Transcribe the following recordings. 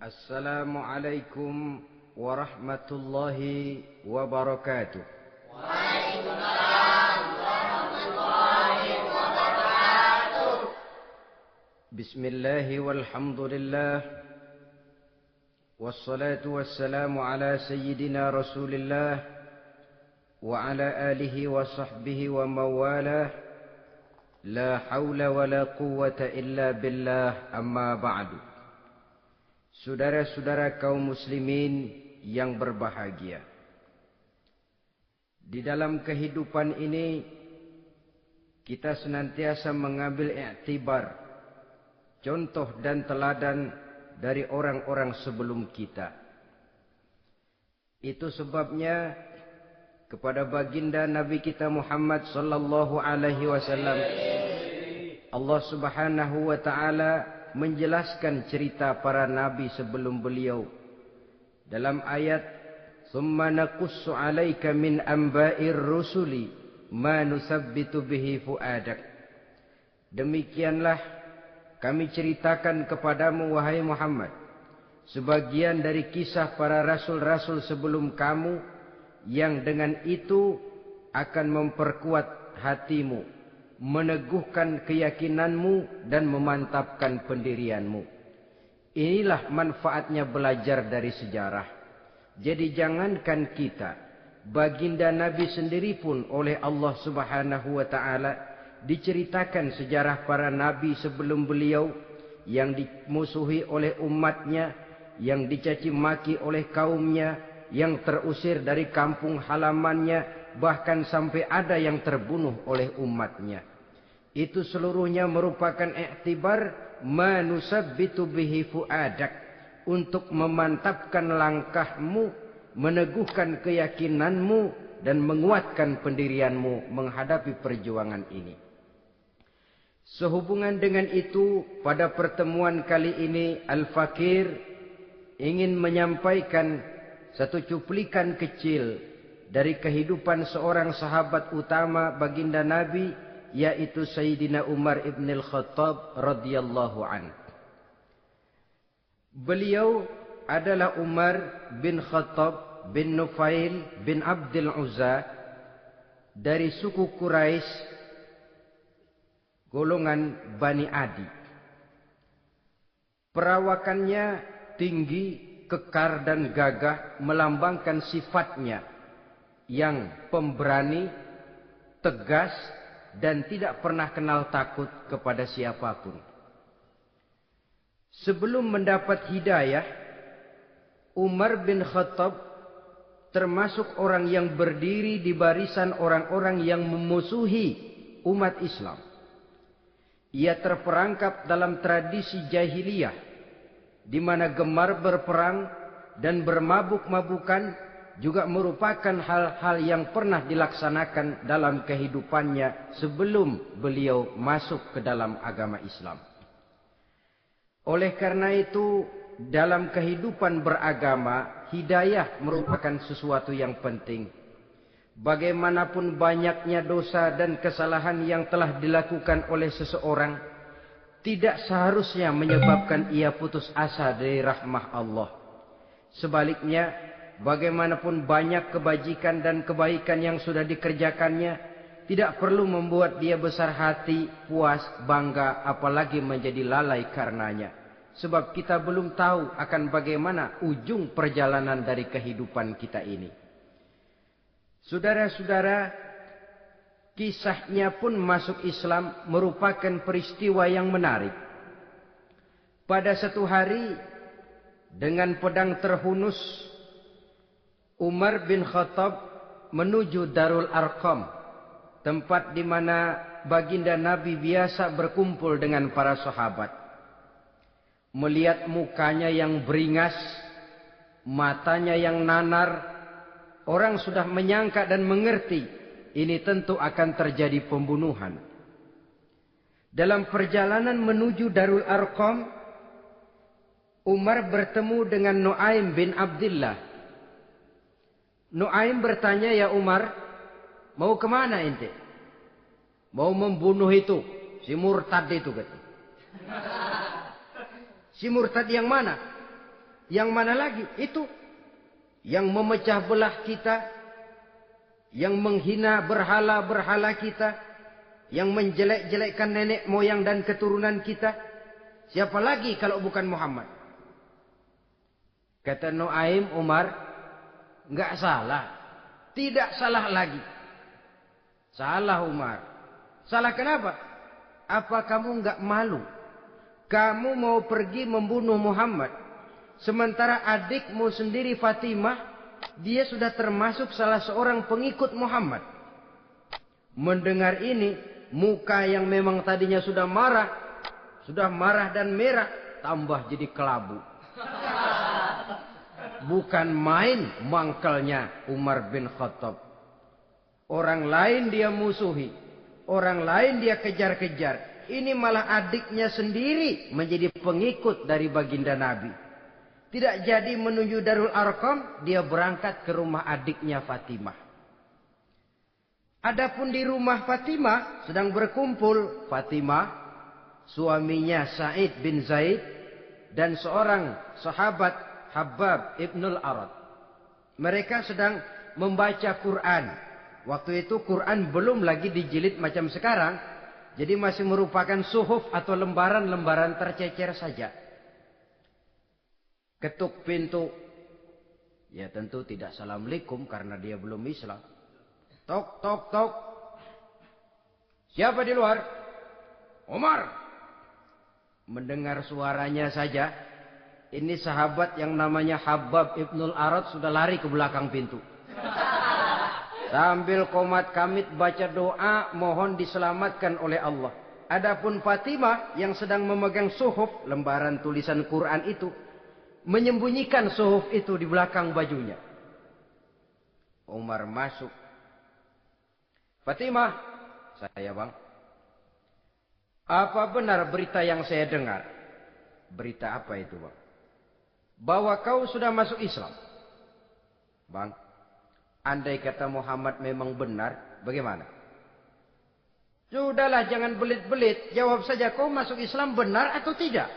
Assalamualaikum warahmatullahi wabarakatuh. Waalaikumsalam warahmatullahi wabarakatuh. Bismillahi walhamdulillah. Wassalatu wassalamu ala sayyidina Rasulillah wa ala alihi wa sahbihi wa mawalah. La hawla wa la quwwata illa billah, amma ba'du. Saudara-saudara kaum muslimin yang berbahagia, di dalam kehidupan ini kita senantiasa mengambil iktibar, contoh dan teladan dari orang-orang sebelum kita. Itu sebabnya kepada baginda Nabi kita Muhammad sallallahu alaihi wasallam Allah Subhanahu wa taala menjelaskan cerita para nabi sebelum beliau dalam ayat "Tsumma naqussu 'alaika min anba'ir rusuli ma nusabbitu bihi fu'adak." Demikianlah kami ceritakan kepadamu wahai Muhammad sebagian dari kisah para rasul-rasul sebelum kamu yang dengan itu akan memperkuat hatimu, meneguhkan keyakinanmu dan memantapkan pendirianmu. Inilah manfaatnya belajar dari sejarah. Jadi jangankan kita, baginda Nabi sendiri pun oleh Allah Subhanahu wa taala diceritakan sejarah para nabi sebelum beliau yang dimusuhi oleh umatnya, yang dicaci maki oleh kaumnya, yang terusir dari kampung halamannya, bahkan sampai ada yang terbunuh oleh umatnya. Itu seluruhnya merupakan iktibar manusabbitu bihi fuadak, untuk memantapkan langkahmu, meneguhkan keyakinanmu dan menguatkan pendirianmu menghadapi perjuangan ini. Sehubungan dengan itu, pada pertemuan kali ini Al-Fakir ingin menyampaikan satu cuplikan kecil dari kehidupan seorang sahabat utama baginda Nabi, yaitu Sayyidina Umar ibn al-Khattab radhiyallahu anhu. Beliau adalah Umar bin Khattab bin Nufail bin Abdul Uzza dari suku Quraisy golongan Bani Adi. Perawakannya tinggi, kekar dan gagah, melambangkan sifatnya yang pemberani, tegas, dan tidak pernah kenal takut kepada siapapun. Sebelum mendapat hidayah, Umar bin Khattab termasuk orang yang berdiri di barisan orang-orang yang memusuhi umat Islam. Ia terperangkap dalam tradisi jahiliyah, di mana gemar berperang dan bermabuk-mabukan juga merupakan hal-hal yang pernah dilaksanakan dalam kehidupannya sebelum beliau masuk ke dalam agama Islam. Oleh karena itu, dalam kehidupan beragama, hidayah merupakan sesuatu yang penting. Bagaimanapun banyaknya dosa dan kesalahan yang telah dilakukan oleh seseorang, tidak seharusnya menyebabkan ia putus asa dari rahmah Allah. Sebaliknya, bagaimanapun banyak kebajikan dan kebaikan yang sudah dikerjakannya, tidak perlu membuat dia besar hati, puas, bangga, apalagi menjadi lalai karenanya. Sebab kita belum tahu akan bagaimana ujung perjalanan dari kehidupan kita ini. Saudara-saudara, kisahnya pun masuk Islam merupakan peristiwa yang menarik. Pada satu hari, dengan pedang terhunus, Umar bin Khattab menuju Darul Arqam, tempat di mana baginda Nabi biasa berkumpul dengan para sahabat. Melihat mukanya yang beringas, matanya yang nanar, orang sudah menyangka dan mengerti ini tentu akan terjadi pembunuhan. Dalam perjalanan menuju Darul Arqam, Umar bertemu dengan Nuaim bin Abdullah. Nuaim bertanya, "Ya Umar, mau kemana ente?" "Mau membunuh itu, si murtad itu," kata. "Si murtad yang mana?" Yang mana lagi? Itu yang memecah belah kita, yang menghina berhala-berhala kita, yang menjelek-jelekkan nenek moyang dan keturunan kita. Siapa lagi kalau bukan Muhammad? Kata Nuaim Umar, enggak salah. Tidak salah lagi. Salah Umar. Salah kenapa? Apa kamu enggak malu? Kamu mau pergi membunuh Muhammad. Sementara adikmu sendiri Fatimah, dia sudah termasuk salah seorang pengikut Muhammad. Mendengar ini, muka yang memang tadinya sudah marah dan merah, tambah jadi kelabu. Bukan main mangkelnya Umar bin Khattab. Orang lain dia musuhi, orang lain dia kejar-kejar. Ini malah adiknya sendiri menjadi pengikut dari baginda Nabi. Tidak jadi menuju Darul Arqam, dia berangkat ke rumah adiknya Fatimah. Adapun di rumah Fatimah sedang berkumpul Fatimah, suaminya Sa'id bin Zaid, dan seorang sahabat Habbab ibnul Arad. Mereka sedang membaca Quran. Waktu itu Quran belum lagi dijilid macam sekarang. Jadi masih merupakan suhuf atau lembaran-lembaran tercecer saja. Ketuk pintu. Ya tentu tidak assalamualaikum karena dia belum Islam. Tok, tok, tok. Siapa di luar? Umar. Mendengar suaranya saja, ini sahabat yang namanya Habbab ibnul Arad sudah lari ke belakang pintu. Sambil komat kamit baca doa mohon diselamatkan oleh Allah. Adapun Fatimah yang sedang memegang suhuf, lembaran tulisan Quran itu, menyembunyikan suhuf itu di belakang bajunya. Umar masuk. Fatimah, saya bang. Apa benar berita yang saya dengar? Berita apa itu bang? Bahwa kau sudah masuk Islam. Bang, andai kata Muhammad memang benar, bagaimana? Sudahlah jangan belit-belit. Jawab saja kau masuk Islam benar atau tidak?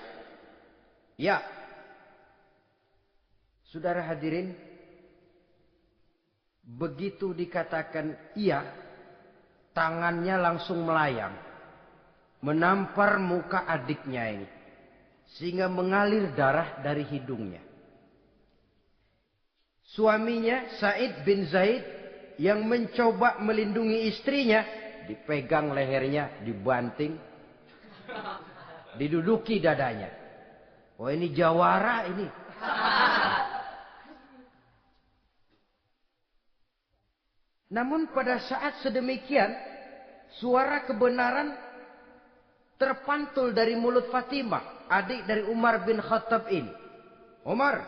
Ya. Saudara hadirin, begitu dikatakan iya, tangannya langsung melayang, menampar muka adiknya ini, sehingga mengalir darah dari hidungnya. Suaminya Sa'id bin Zaid yang mencoba melindungi istrinya, dipegang lehernya, dibanting, diduduki dadanya. Oh ini jawara ini. Namun pada saat sedemikian, suara kebenaran terpantul dari mulut Fatimah, adik dari Umar bin Khattab ini. Umar,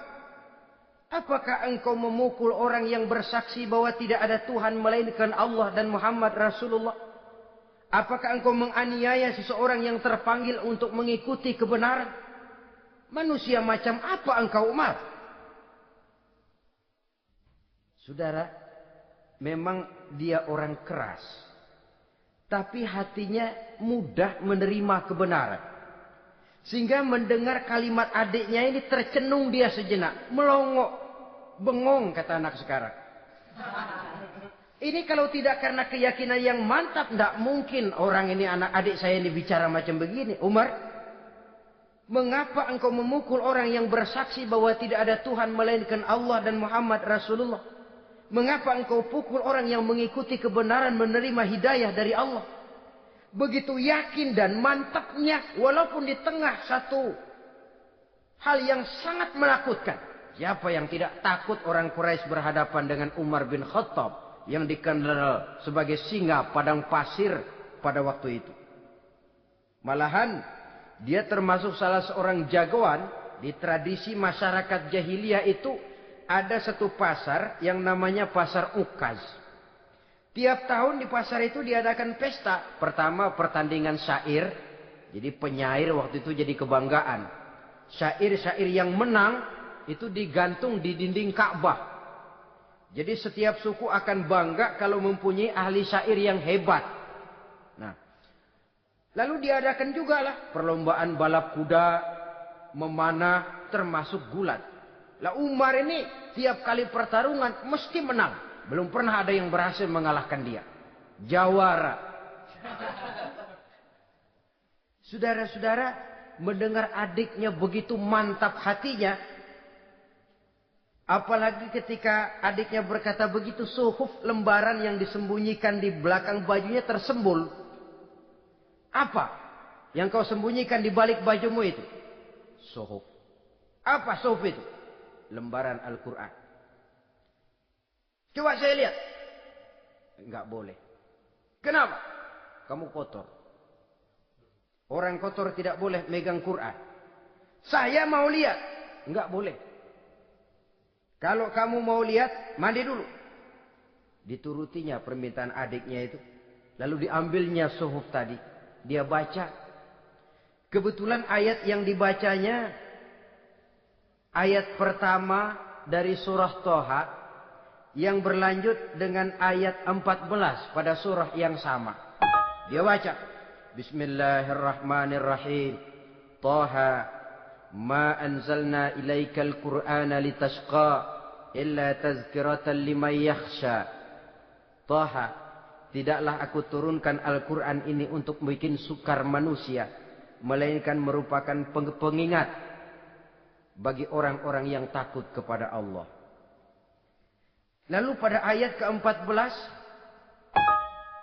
apakah engkau memukul orang yang bersaksi bahwa tidak ada Tuhan melainkan Allah dan Muhammad Rasulullah? Apakah engkau menganiaya seseorang yang terpanggil untuk mengikuti kebenaran? Manusia macam apa engkau Umar? Saudara, memang dia orang keras. Tapi hatinya mudah menerima kebenaran. Sehingga mendengar kalimat adiknya ini tercenung dia sejenak. Melongo. Bengong kata anak sekarang. Ini kalau tidak karena keyakinan yang mantap. Tidak mungkin orang ini anak adik saya ini bicara macam begini. Umar, mengapa engkau memukul orang yang bersaksi bahwa tidak ada Tuhan melainkan Allah dan Muhammad Rasulullah? Mengapa engkau pukul orang yang mengikuti kebenaran menerima hidayah dari Allah? Begitu yakin dan mantapnya walaupun di tengah satu hal yang sangat menakutkan. Siapa yang tidak takut orang Quraisy berhadapan dengan Umar bin Khattab yang dikenal sebagai singa padang pasir pada waktu itu. Malahan dia termasuk salah seorang jagoan di tradisi masyarakat jahiliyah itu. Ada satu pasar yang namanya pasar Ukaz. Tiap tahun di pasar itu diadakan pesta. Pertama pertandingan syair. Jadi penyair waktu itu jadi kebanggaan. Syair-syair yang menang itu digantung di dinding Ka'bah. Jadi setiap suku akan bangga kalau mempunyai ahli syair yang hebat. Nah, lalu diadakan juga lah perlombaan balap kuda, memanah, termasuk gulat. Lah Umar ini tiap kali pertarungan mesti menang. Belum pernah ada yang berhasil mengalahkan dia. Jawara. Saudara-saudara, mendengar adiknya begitu mantap hatinya. Apalagi ketika adiknya berkata begitu, suhuf lembaran yang disembunyikan di belakang bajunya tersembul. Apa yang kau sembunyikan di balik bajumu itu? Suhuf. Apa suhuf itu? Lembaran Al-Quran. Coba saya lihat. Enggak boleh. Kenapa? Kamu kotor. Orang kotor tidak boleh megang Quran. Saya mau lihat. Enggak boleh. Kalau kamu mau lihat, mandi dulu. Diturutinya permintaan adiknya itu. Lalu diambilnya suhuf tadi. Dia baca. Kebetulan ayat yang dibacanya, ayat pertama dari surah Toha, yang berlanjut dengan ayat 14 pada surah yang sama. Dia baca. Bismillahirrahmanirrahim. Toha. Ma anzalna ilaikal Qur'ana litashqa. Illa tazkiratan liman yakhsha. Taha, tidaklah aku turunkan Al-Quran ini untuk bikin sukar manusia, melainkan merupakan pengingat bagi orang-orang yang takut kepada Allah. Lalu pada ayat ke-14,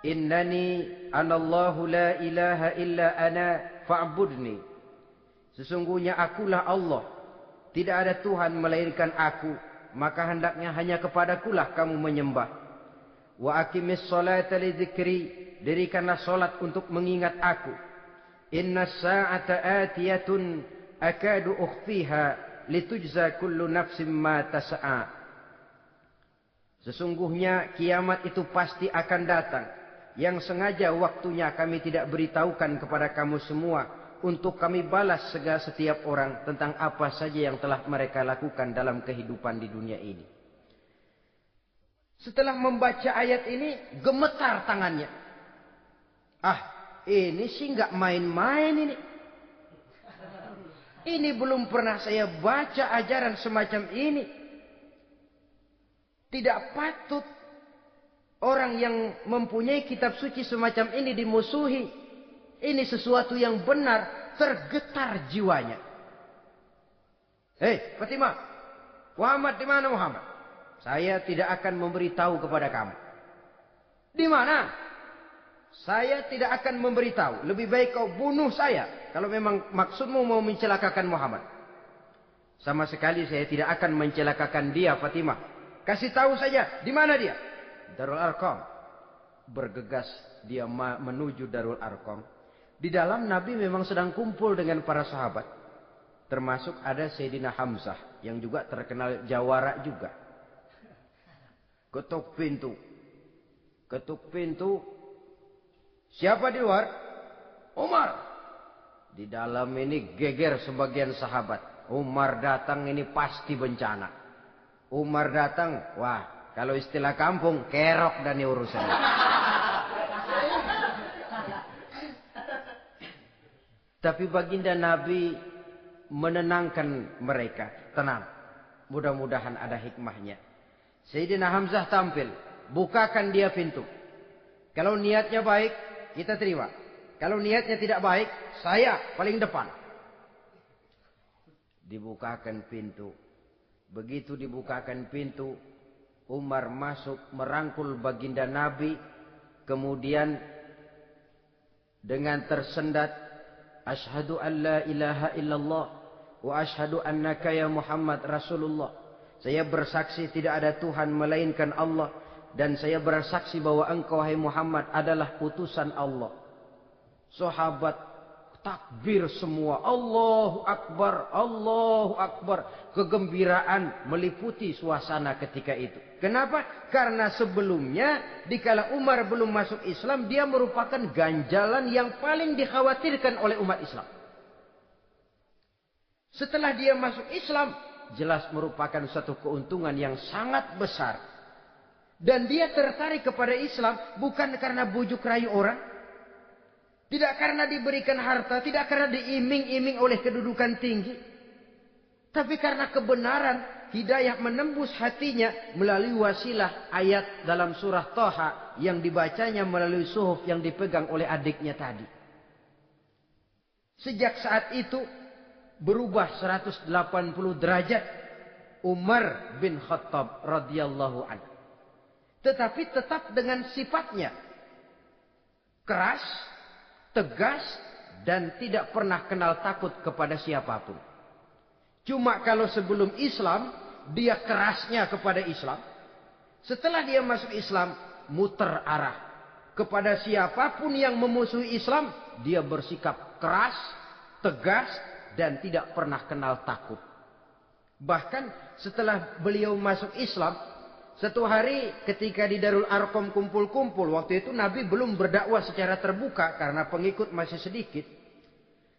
Innani anallahu la ilaha illa ana fa'budni. Sesungguhnya akulah Allah, tidak ada Tuhan melainkan aku, maka hendaknya hanya kepadakulah kamu menyembah. Wa aqimis sholata li dzikri, dirikanlah salat untuk mengingat aku. Inna sa'ata atiyatun akadu ukhfiha litujza kullu nafsin ma tas'a. Sesungguhnya kiamat itu pasti akan datang, yang sengaja waktunya kami tidak beritahukan kepada kamu semua, untuk kami balas segala setiap orang tentang apa saja yang telah mereka lakukan dalam kehidupan di dunia ini. Setelah membaca ayat ini, gemetar tangannya. Ini sih nggak main-main ini. Ini belum pernah saya baca ajaran semacam ini. Tidak patut orang yang mempunyai kitab suci semacam ini dimusuhi. Ini sesuatu yang benar, tergetar jiwanya. Hei, Fatimah, Muhammad di mana Muhammad? Saya tidak akan memberitahu kepada kamu. Di mana? Saya tidak akan memberitahu. Lebih baik kau bunuh saya kalau memang maksudmu mau mencelakakan Muhammad. Sama sekali saya tidak akan mencelakakan dia, Fatimah. Kasih tahu saja, di mana dia? Darul Arqam. Bergegas dia menuju Darul Arqam. Di dalam Nabi memang sedang kumpul dengan para sahabat. Termasuk ada Sayyidina Hamzah. Yang juga terkenal jawara juga. Ketuk pintu. Ketuk pintu. Siapa di luar? Umar. Di dalam ini geger sebagian sahabat. Umar datang ini pasti bencana. Umar datang. Wah, kalau istilah kampung, kerok dan urusan. Tapi baginda Nabi menenangkan mereka. Tenang. Mudah-mudahan ada hikmahnya. Sayyidina Hamzah tampil. Bukakan dia pintu. Kalau niatnya baik, kita terima. Kalau niatnya tidak baik, saya paling depan. Dibukakan pintu. Begitu dibukakan pintu, Umar masuk merangkul baginda Nabi. Kemudian dengan tersendat, Ashhadu an la ilaha illallah wa ashhadu annaka ya Muhammad Rasulullah. Saya bersaksi tidak ada Tuhan melainkan Allah, dan saya bersaksi bahwa engkau hai Muhammad adalah utusan Allah. Sahabat takbir semua. Allahu Akbar, Allahu Akbar. Kegembiraan meliputi suasana ketika itu. Kenapa? Karena sebelumnya dikala Umar belum masuk Islam, dia merupakan ganjalan yang paling dikhawatirkan oleh umat Islam. Setelah dia masuk Islam, jelas merupakan suatu keuntungan yang sangat besar. Dan dia tertarik kepada Islam bukan karena bujuk rayu orang, tidak karena diberikan harta, tidak karena diiming-iming oleh kedudukan tinggi, tapi karena kebenaran, hidayah menembus hatinya melalui wasilah ayat dalam surah Thaha yang dibacanya melalui suhuf yang dipegang oleh adiknya tadi. Sejak saat itu berubah 180 derajat Umar bin Khattab radhiyallahu anhu. Tetapi tetap dengan sifatnya keras, tegas, dan tidak pernah kenal takut kepada siapapun. Cuma kalau sebelum Islam, dia kerasnya kepada Islam. Setelah dia masuk Islam, muter arah. Kepada siapapun yang memusuhi Islam, dia bersikap keras, tegas, dan tidak pernah kenal takut. Bahkan setelah beliau masuk Islam, satu hari ketika di Darul Arqam kumpul-kumpul, waktu itu Nabi belum berdakwah secara terbuka karena pengikut masih sedikit.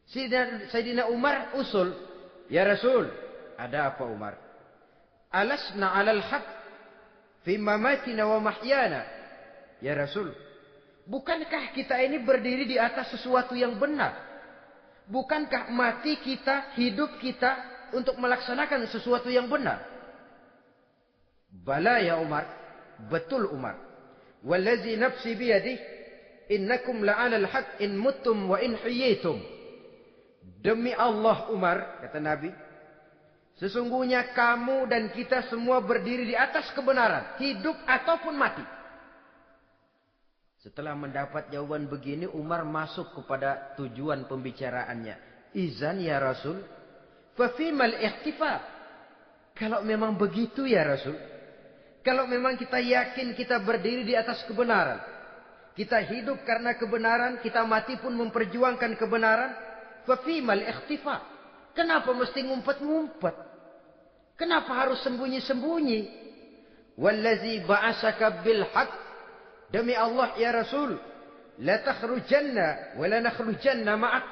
Sayyidina Umar usul, "Ya Rasul, ada apa Umar? Alasna 'alal haq fi mamatina wa mahyana?" Ya Rasul, bukankah kita ini berdiri di atas sesuatu yang benar? Bukankah mati kita, hidup kita untuk melaksanakan sesuatu yang benar? Bala ya Umar, betul Umar. Wallazi nafsi biyadih, innakum la'alal haq in muttum wa in hiyitum. Demi Allah Umar, kata Nabi, sesungguhnya kamu dan kita semua berdiri di atas kebenaran, hidup ataupun mati. Setelah mendapat jawaban begini, Umar masuk kepada tujuan pembicaraannya. Izan ya Rasul, fafimal ikhtifa. Kalau memang begitu ya Rasul, kalau memang kita yakin kita berdiri di atas kebenaran, kita hidup karena kebenaran, kita mati pun memperjuangkan kebenaran, fafimal ikhtifa. Kenapa mesti ngumpet-ngumpet? Kenapa harus sembunyi-sembunyi? Wallazi ba'asaka bil haq, demi Allah ya Rasul, la takhrujanna wa la nakhrujanna ma'ak.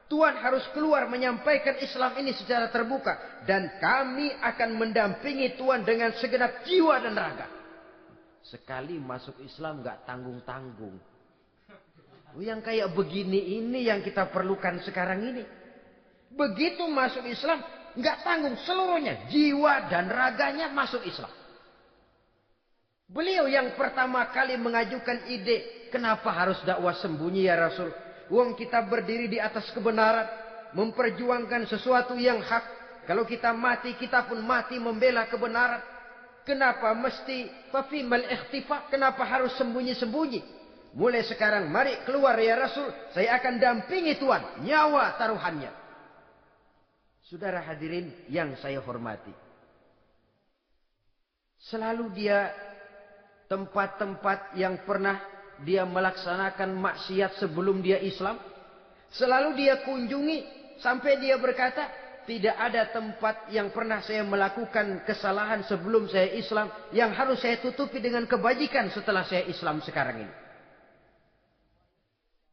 Tuhan harus keluar menyampaikan Islam ini secara terbuka. Dan kami akan mendampingi Tuhan dengan segenap jiwa dan raga. Sekali masuk Islam gak tanggung-tanggung. Yang kayak begini ini yang kita perlukan sekarang ini. Begitu masuk Islam gak tanggung seluruhnya. Jiwa dan raganya masuk Islam. Beliau yang pertama kali mengajukan ide, kenapa harus dakwah sembunyi ya Rasul? Wong kita berdiri di atas kebenaran, memperjuangkan sesuatu yang hak. Kalau kita mati, kita pun mati membela kebenaran. Kenapa mesti fafimal ikhtifa? Kenapa harus sembunyi-sembunyi? Mulai sekarang mari keluar ya Rasul, saya akan dampingi Tuhan, nyawa taruhannya. Saudara hadirin yang saya hormati, selalu dia tempat-tempat yang pernah dia melaksanakan maksiat sebelum dia Islam, selalu dia kunjungi sampai dia berkata, tidak ada tempat yang pernah saya melakukan kesalahan sebelum saya Islam yang harus saya tutupi dengan kebajikan setelah saya Islam sekarang ini.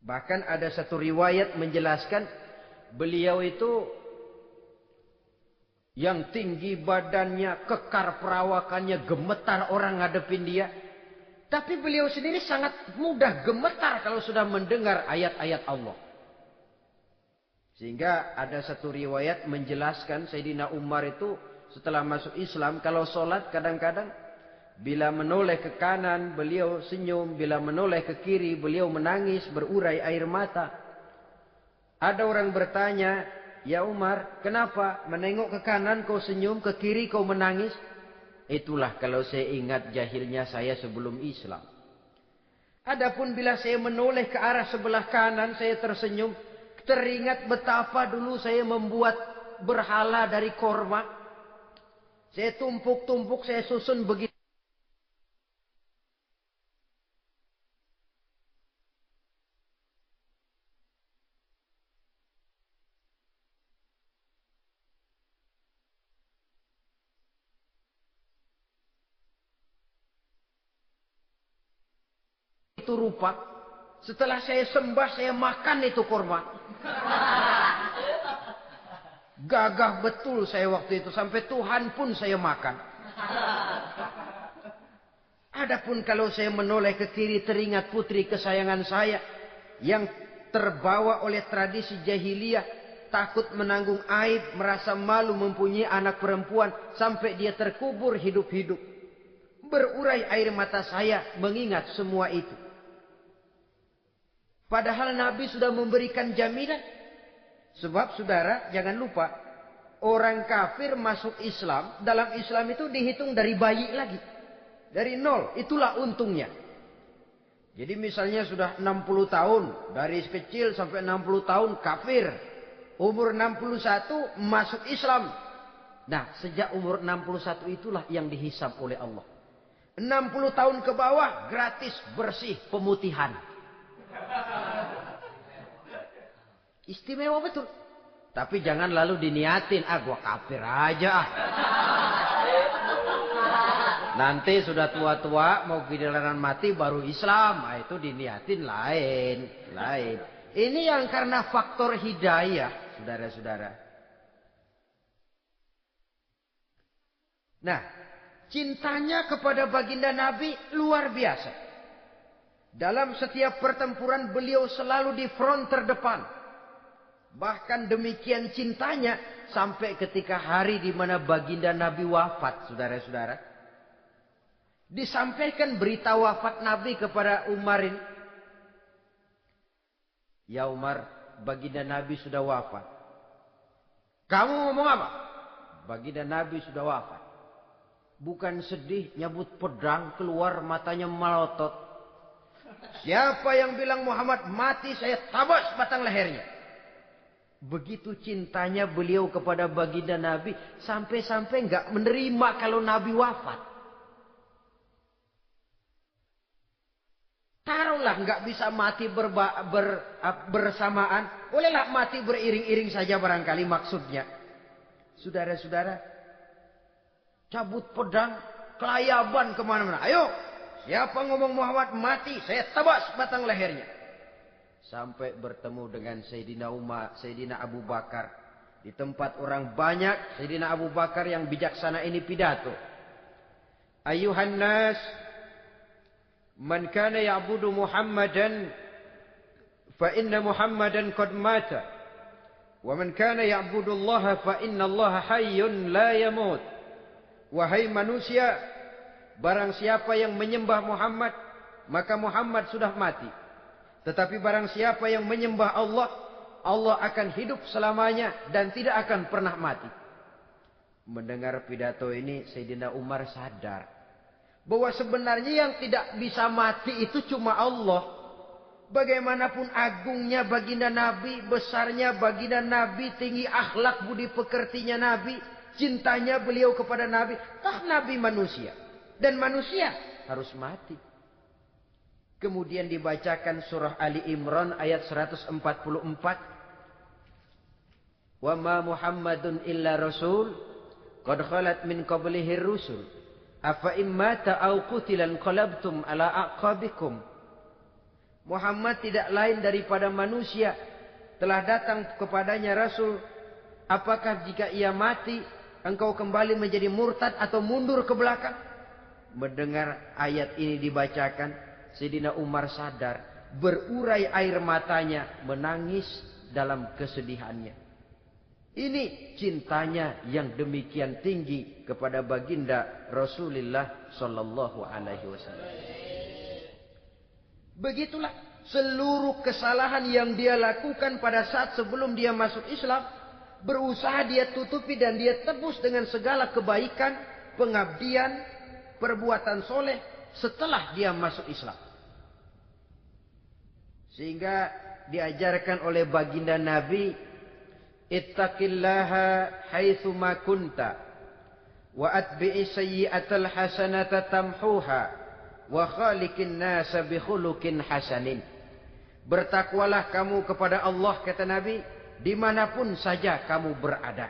Bahkan ada satu riwayat menjelaskan beliau itu yang tinggi badannya, kekar perawakannya, gemetar orang ngadepin dia. Tapi beliau sendiri sangat mudah gemetar kalau sudah mendengar ayat-ayat Allah. Sehingga ada satu riwayat menjelaskan Sayyidina Umar itu setelah masuk Islam, kalau sholat kadang-kadang bila menoleh ke kanan beliau senyum, bila menoleh ke kiri beliau menangis berurai air mata. Ada orang bertanya, ya Umar, kenapa menengok ke kanan kau senyum, ke kiri kau menangis? Itulah kalau saya ingat jahilnya saya sebelum Islam. Adapun bila saya menoleh ke arah sebelah kanan saya tersenyum, teringat betapa dulu saya membuat berhala dari korma. Saya tumpuk-tumpuk, saya susun begitu. Itu rupa. Setelah saya sembah, saya makan itu korma. Gagah betul saya waktu itu. Sampai Tuhan pun saya makan. Adapun kalau saya menoleh ke kiri, teringat putri kesayangan saya yang terbawa oleh tradisi jahiliyah, takut menanggung aib, merasa malu mempunyai anak perempuan sampai dia terkubur hidup-hidup. Berurai air mata saya mengingat semua itu. Padahal Nabi sudah memberikan jaminan. Sebab saudara jangan lupa, orang kafir masuk Islam, dalam Islam itu dihitung dari bayi lagi. Dari nol, itulah untungnya. Jadi misalnya sudah 60 tahun, dari kecil sampai 60 tahun kafir. Umur 61 masuk Islam. Nah, sejak umur 61 itulah yang dihisab oleh Allah. 60 tahun ke bawah gratis bersih pemutihan. Istimewa betul. Tapi jangan lalu diniatin, gua kafir aja ah. Nanti sudah tua-tua mau giliran mati baru Islam. Nah, itu diniatin lain. Ini yang karena faktor hidayah, saudara-saudara. Nah, cintanya kepada baginda Nabi luar biasa. Dalam setiap pertempuran beliau selalu di front terdepan. Bahkan demikian cintanya sampai ketika hari di mana baginda Nabi wafat, saudara-saudara. Disampaikan berita wafat Nabi kepada Umar ini. Ya Umar, baginda Nabi sudah wafat. Kamu ngomong apa? Baginda Nabi sudah wafat. Bukan sedih, nyabut pedang, keluar matanya melotot. Siapa yang bilang Muhammad mati, saya tabas batang lehernya. Begitu cintanya beliau kepada baginda Nabi, sampai-sampai nggak menerima kalau Nabi wafat. Taruhlah nggak bisa mati bersamaan, bolehlah mati beriring-iring saja barangkali maksudnya. Saudara-saudara, cabut pedang, kelayaban kemana-mana. Ayo, siapa ngomong Muhammad mati, saya tabas batang lehernya. Sampai bertemu dengan Sayyidina Umar, Sayyidina Abu Bakar. Di tempat orang banyak, Sayyidina Abu Bakar yang bijaksana ini pidato. Ayuhan nas, man kana ya'budu Muhammadan, fa inna Muhammadan qad mata. Wa man kana ya'budu Allah, fa inna Allah hayyun la yamut. Wahai manusia, barang siapa yang menyembah Muhammad, maka Muhammad sudah mati. Tetapi barang siapa yang menyembah Allah, Allah akan hidup selamanya dan tidak akan pernah mati. Mendengar pidato ini, Sayyidina Umar sadar bahwa sebenarnya yang tidak bisa mati itu cuma Allah. Bagaimanapun agungnya baginda Nabi, besarnya baginda Nabi, tinggi akhlak budi pekertinya Nabi, cintanya beliau kepada Nabi, toh Nabi manusia. Dan manusia harus mati. Kemudian dibacakan surah Ali Imran ayat 144. Wa ma Muhammadun illa rasul qad khalat min qablihi rusul afa immata aw qutilan qalabtum ala aqabikum. Muhammad tidak lain daripada manusia, telah datang kepadanya rasul. Apakah jika ia mati engkau kembali menjadi murtad atau mundur ke belakang? Mendengar ayat ini dibacakan, Sayyidina Umar sadar, berurai air matanya, menangis dalam kesedihannya. Ini cintanya yang demikian tinggi kepada baginda Rasulullah sallallahu alaihi wasallam. Begitulah seluruh kesalahan yang dia lakukan pada saat sebelum dia masuk Islam, berusaha dia tutupi dan dia tebus dengan segala kebaikan, pengabdian, perbuatan soleh setelah dia masuk Islam. Sehingga diajarkan oleh baginda Nabi, ittaqillaha haitsu ma kunta wa atbi'i sayyi'atal hasanata tamhuha wa khaliqin nasa bi khuluqin hasanin. Bertakwalah kamu kepada Allah, kata Nabi, dimanapun saja kamu berada.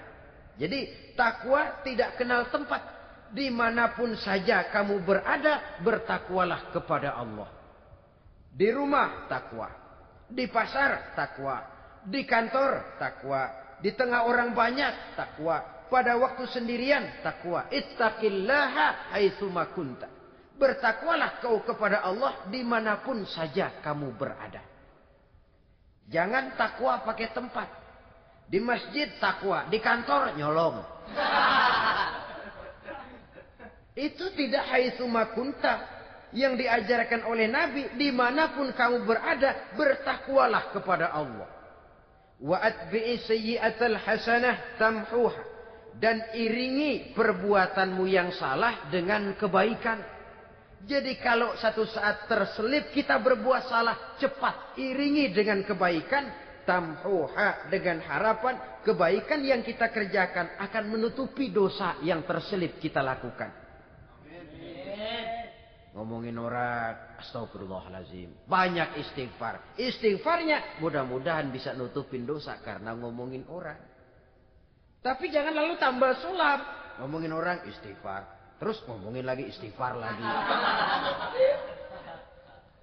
Jadi takwa tidak kenal tempat. Dimanapun saja kamu berada, bertakwalah kepada Allah. Di rumah takwa, di pasar takwa, di kantor takwa, di tengah orang banyak takwa, pada waktu sendirian takwa. Ittaqillaha haitsu ma kunta. Bertakwalah kau kepada Allah dimanapun saja kamu berada. Jangan takwa pakai tempat. Di masjid takwa, di kantor nyolong. Itu tidak haitsu makunta yang diajarkan oleh Nabi. Dimanapun kamu berada, bertakwalah kepada Allah. Wa atbi'i sayyi'atal hasanah tamhuha. Dan iringi perbuatanmu yang salah dengan kebaikan. Jadi kalau satu saat terselip kita berbuat salah, cepat iringi dengan kebaikan. Tamhuha, dengan harapan kebaikan yang kita kerjakan akan menutupi dosa yang terselip kita lakukan. Ngomongin orang, astagfirullahalazim. Banyak istighfar. Istighfarnya mudah-mudahan bisa nutupin dosa karena ngomongin orang. Tapi jangan lalu tambah sulap. Ngomongin orang istighfar. Terus ngomongin lagi istighfar lagi.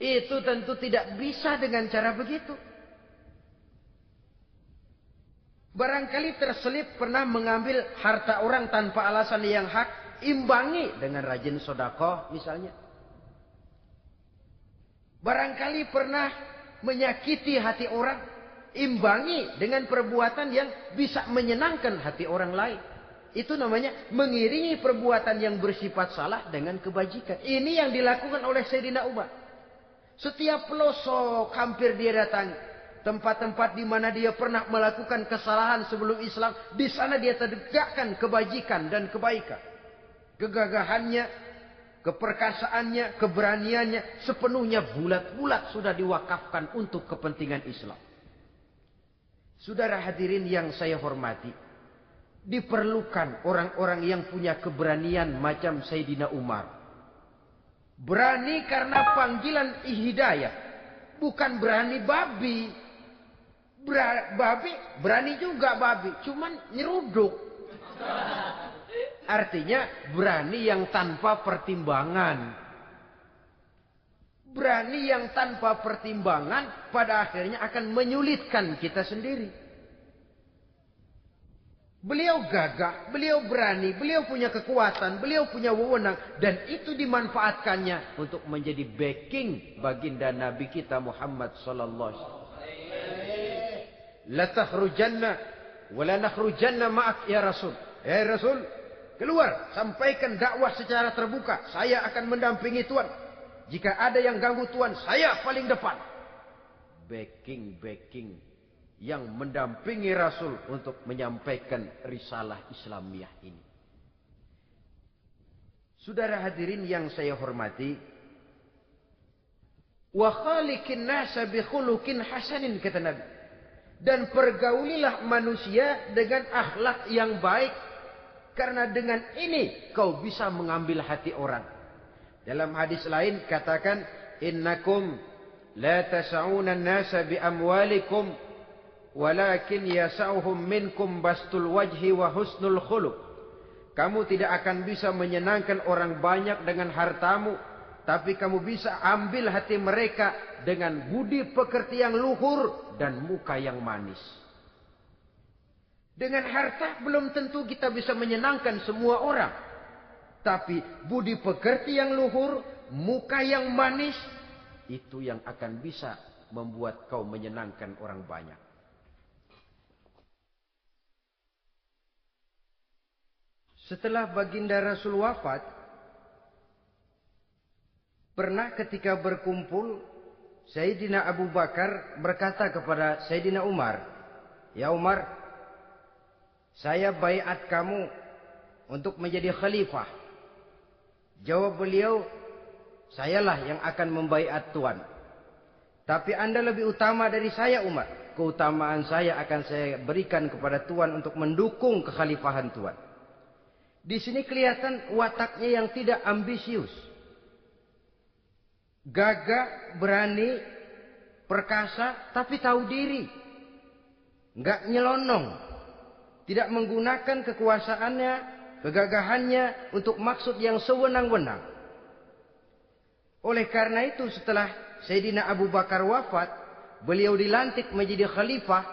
Itu tentu tidak bisa dengan cara begitu. Barangkali terselip pernah mengambil harta orang tanpa alasan yang hak. Imbangi dengan rajin sedekah misalnya. Barangkali pernah menyakiti hati orang. Imbangi dengan perbuatan yang bisa menyenangkan hati orang lain. Itu namanya mengiringi perbuatan yang bersifat salah dengan kebajikan. Ini yang dilakukan oleh Sayyidina Umar. Setiap pelosok hampir dia datangi. Tempat-tempat di mana dia pernah melakukan kesalahan sebelum Islam. Di sana dia tegakkan kebajikan dan kebaikan. Kegagahannya, keperkasaannya, keberaniannya. Sepenuhnya bulat-bulat sudah diwakafkan untuk kepentingan Islam. Saudara hadirin yang saya hormati. Diperlukan orang-orang yang punya keberanian macam Sayyidina Umar. Berani karena panggilan hidayah. Bukan berani babi. Babi berani juga babi, cuman nyeruduk. Artinya berani yang tanpa pertimbangan. Berani yang tanpa pertimbangan pada akhirnya akan menyulitkan kita sendiri. Beliau gagah, beliau berani, beliau punya kekuatan, beliau punya wewenang. Dan itu dimanfaatkannya untuk menjadi backing baginda Nabi kita Muhammad sallallahu alaihi wasallam. La takhrujanna wa la nakhrujanna ma'ak ya Rasul. Ya Rasul, keluar, sampaikan dakwah secara terbuka. Saya akan mendampingi Tuhan. Jika ada yang ganggu Tuhan, saya paling depan. Backing yang mendampingi Rasul untuk menyampaikan risalah Islamiyah ini. Saudara hadirin yang saya hormati, wa khaliqin nasa bi khuluqin hasanin, kata Nabi. Dan pergaulilah manusia dengan akhlak yang baik. Karena dengan ini kau bisa mengambil hati orang. Dalam hadis lain katakan, innakum la tas'una an-nasa bi amwalikum walakin yas'uhum minkum bastul wajhi wa husnul khuluq. Kamu tidak akan bisa menyenangkan orang banyak dengan hartamu, tapi kamu bisa ambil hati mereka dengan budi pekerti yang luhur dan muka yang manis. Dengan harta belum tentu kita bisa menyenangkan semua orang. Tapi budi pekerti yang luhur, muka yang manis, itu yang akan bisa membuat kau menyenangkan orang banyak. Setelah baginda Rasul wafat, pernah ketika berkumpul, Sayyidina Abu Bakar berkata kepada Sayyidina Umar, "Ya Umar, saya baiat kamu untuk menjadi khalifah." Jawab beliau, "Sayalah yang akan membaiat Tuan. Tapi Anda lebih utama dari saya, Umar. Keutamaan saya akan saya berikan kepada Tuan untuk mendukung kekhalifahan Tuan." Di sini kelihatan wataknya yang tidak ambisius. Gagah, berani, perkasa, tapi tahu diri. Enggak nyelonong. Tidak menggunakan kekuasaannya, kegagahannya untuk maksud yang sewenang-wenang. Oleh karena itu setelah Sayyidina Abu Bakar wafat, beliau dilantik menjadi khalifah,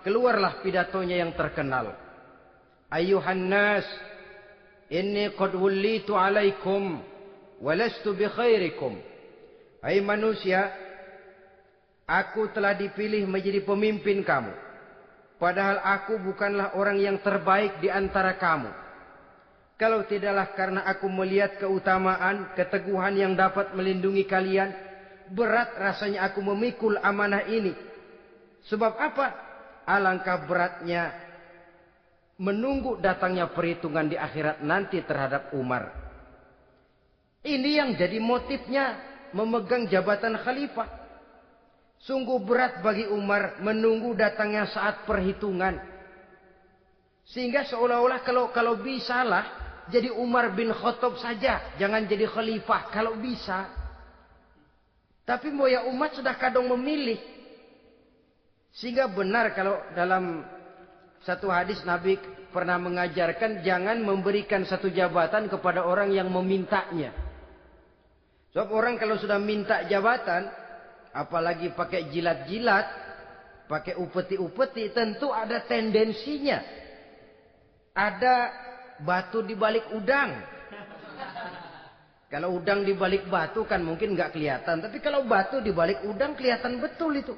keluarlah pidatonya yang terkenal. Ayuhan nas, inni qad wullitu alaikum walastu bi khairikum. Hai manusia, aku telah dipilih menjadi pemimpin kamu. padahal aku bukanlah orang yang terbaik di antara kamu. Kalau tidaklah karena aku melihat keutamaan, keteguhan yang dapat melindungi kalian, berat rasanya aku memikul amanah ini. Sebab apa? Alangkah beratnya menunggu datangnya perhitungan di akhirat nanti terhadap Umar. Ini yang jadi motifnya memegang jabatan khalifah. Sungguh berat bagi Umar menunggu datangnya saat perhitungan. Sehingga seolah-olah kalau bisalah jadi Umar bin Khattab saja, jangan jadi khalifah kalau bisa. Tapi moya umat sudah kadang memilih. Sehingga benar kalau dalam satu hadis Nabi pernah mengajarkan jangan memberikan satu jabatan kepada orang yang memintanya. Sebab orang kalau sudah minta jabatan, apalagi pakai jilat-jilat, pakai upeti-upeti, tentu ada tendensinya. Ada batu di balik udang. Kalau udang di balik batu kan mungkin nggak kelihatan. Tapi kalau batu di balik udang kelihatan betul itu.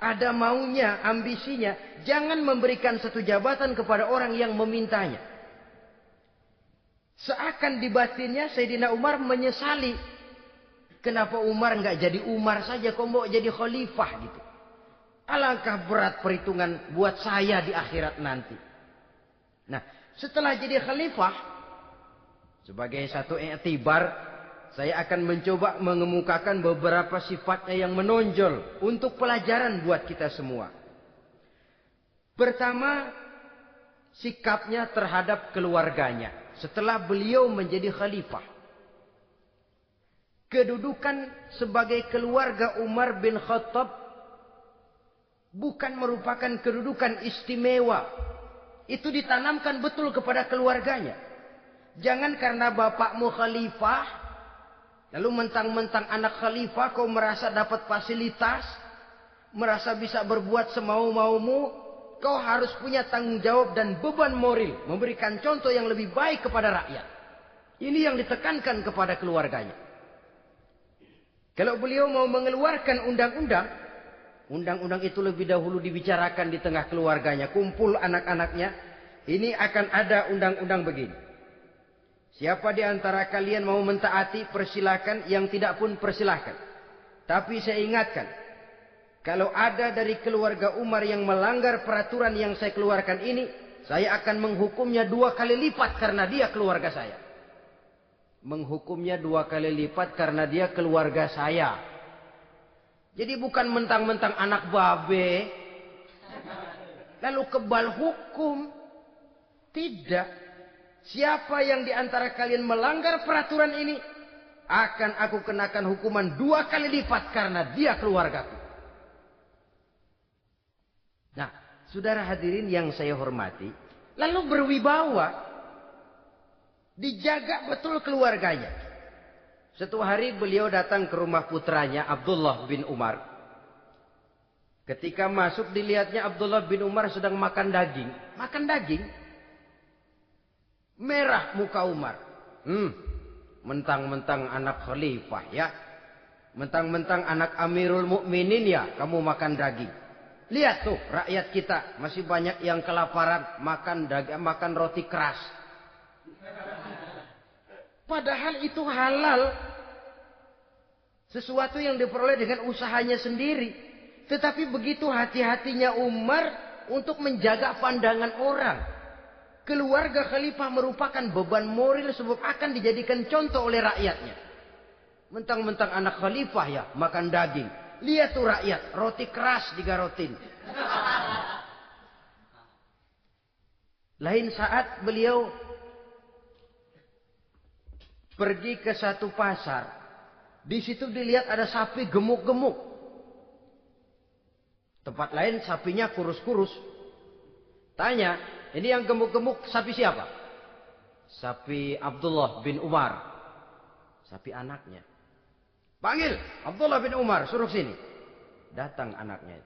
Ada maunya, ambisinya. Jangan memberikan satu jabatan kepada orang yang memintanya. Seakan di batinnya Sayyidina Umar menyesali. Kenapa Umar nggak jadi Umar saja, kok mau jadi khalifah gitu. Alangkah berat perhitungan buat saya di akhirat nanti. Nah, setelah jadi khalifah, sebagai satu i'tibar, saya akan mencoba mengemukakan beberapa sifatnya yang menonjol untuk pelajaran buat kita semua. Pertama, sikapnya terhadap keluarganya setelah beliau menjadi khalifah. Kedudukan sebagai keluarga Umar bin Khattab bukan merupakan kedudukan istimewa. Itu ditanamkan betul kepada keluarganya. Jangan karena bapakmu khalifah, lalu mentang-mentang anak khalifah kau merasa dapat fasilitas, merasa bisa berbuat semau-maumu, kau harus punya tanggung jawab dan beban moral, memberikan contoh yang lebih baik kepada rakyat. Ini yang ditekankan kepada keluarganya. Kalau beliau mau mengeluarkan undang-undang, undang-undang itu lebih dahulu dibicarakan di tengah keluarganya, kumpul anak-anaknya, ini akan ada undang-undang begini. Siapa di antara kalian mau mentaati, persilakan, yang tidak pun persilakan. Tapi saya ingatkan, kalau ada dari keluarga Umar yang melanggar peraturan yang saya keluarkan ini, saya akan menghukumnya 2 kali lipat karena dia keluarga saya. Menghukumnya 2 kali lipat karena dia keluarga saya. Jadi bukan mentang-mentang anak babe, lalu kebal hukum. Tidak. Siapa yang di antara kalian melanggar peraturan ini, akan aku kenakan hukuman 2 kali lipat karena dia keluargaku. Nah, saudara hadirin yang saya hormati, lalu berwibawa. Dijaga betul keluarganya. Suatu hari beliau datang ke rumah putranya Abdullah bin Umar. Ketika masuk dilihatnya Abdullah bin Umar sedang makan daging. Makan daging. Merah muka Umar. Mentang-mentang anak khalifah ya. Mentang-mentang anak Amirul Mukminin ya, kamu makan daging. Lihat tuh rakyat kita masih banyak yang kelaparan, makan roti keras. Padahal itu halal. Sesuatu yang diperoleh dengan usahanya sendiri. Tetapi begitu hati-hatinya Umar untuk menjaga pandangan orang. Keluarga khalifah merupakan beban moral sebab akan dijadikan contoh oleh rakyatnya. Mentang-mentang anak khalifah ya makan daging. Lihat tuh rakyat, roti keras digarotin. Lain saat beliau pergi ke satu pasar. Di situ dilihat ada sapi gemuk-gemuk. Tempat lain sapinya kurus-kurus. Tanya, ini yang gemuk-gemuk sapi siapa? Sapi Abdullah bin Umar. Sapi anaknya. Panggil Abdullah bin Umar, suruh sini. Datang anaknya.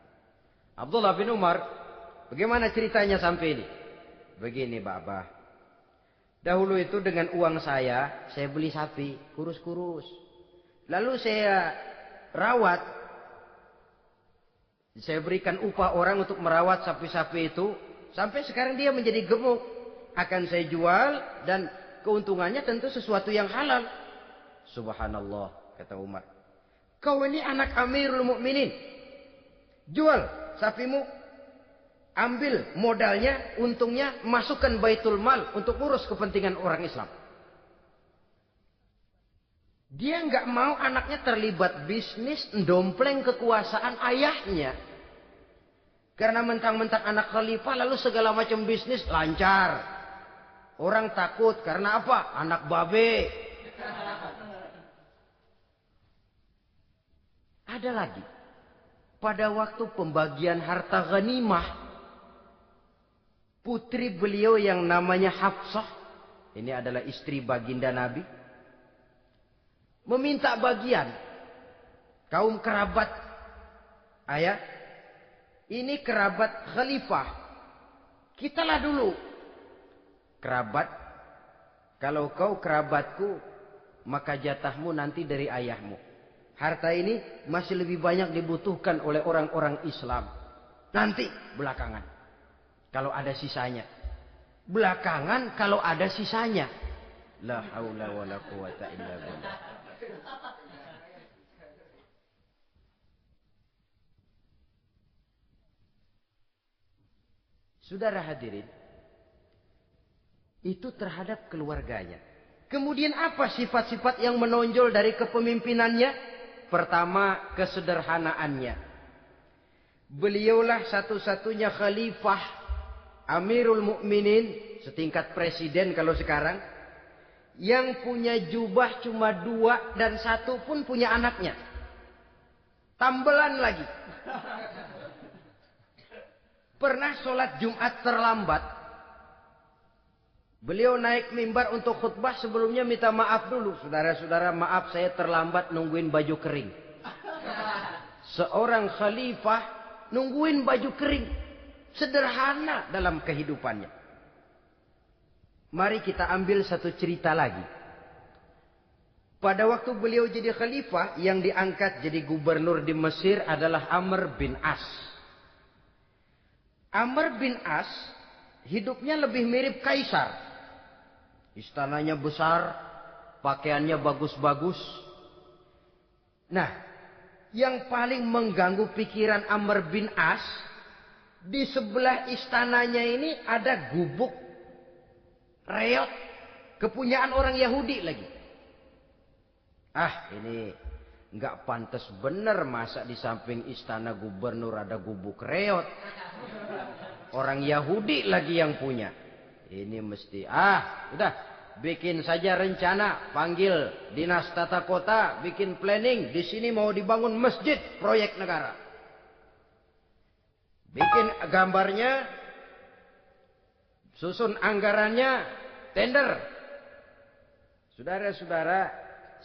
Abdullah bin Umar, bagaimana ceritanya sampai ini? Begini, Bapak. Dahulu itu dengan uang saya beli sapi kurus-kurus. Lalu saya rawat Saya berikan upah orang untuk merawat sapi-sapi itu. Sampai sekarang dia menjadi gemuk. Akan saya jual dan keuntungannya tentu sesuatu yang halal. Subhanallah, kata Umar. Kau ini anak Amirul Mukminin. Jual sapimu. Ambil modalnya, untungnya, masukkan Baitul Mal untuk urus kepentingan orang Islam. Dia nggak mau anaknya terlibat bisnis, ndompleng kekuasaan ayahnya. Karena mentang-mentang anak khalifah lalu segala macam bisnis lancar. Orang takut karena apa? Anak babe. Ada lagi. Pada waktu pembagian harta ghanimah, putri beliau yang namanya Hafsah, ini adalah istri baginda Nabi, meminta bagian. Kaum kerabat ayah, ini kerabat khalifah, kitalah dulu kerabat. Kalau kau kerabatku, maka jatahmu nanti dari ayahmu. Harta ini masih lebih banyak dibutuhkan oleh orang-orang Islam. Nanti belakangan, kalau ada sisanya. Belakangan kalau ada sisanya. La haula wala quwata illa billah. Saudara hadirin, itu terhadap keluarganya. Kemudian apa sifat-sifat yang menonjol dari kepemimpinannya? Pertama, kesederhanaannya. Beliaulah satu-satunya khalifah, Amirul Mukminin, setingkat presiden kalau sekarang, yang punya jubah cuma 2 dan 1 pun punya anaknya. Tambelan lagi. Pernah sholat Jumat terlambat. Beliau naik mimbar untuk khutbah, sebelumnya minta maaf dulu. Saudara-saudara, maaf saya terlambat nungguin baju kering. Seorang khalifah nungguin baju kering. Sederhana dalam kehidupannya. Mari kita ambil satu cerita lagi. Pada waktu beliau jadi khalifah, yang diangkat jadi gubernur di Mesir adalah Amr bin As. Amr bin As hidupnya lebih mirip kaisar. Istananya besar, pakaiannya bagus-bagus. Nah, yang paling mengganggu pikiran Amr bin As, di sebelah istananya ini ada gubuk reot, kepunyaan orang Yahudi lagi. Ah, ini nggak pantas bener, masa di samping istana gubernur ada gubuk reot. Orang Yahudi lagi yang punya. Ini mesti, udah, bikin saja rencana, panggil dinas tata kota, bikin planning. Di sini mau dibangun masjid, proyek negara. Bikin gambarnya, susun anggarannya, tender. Saudara-saudara,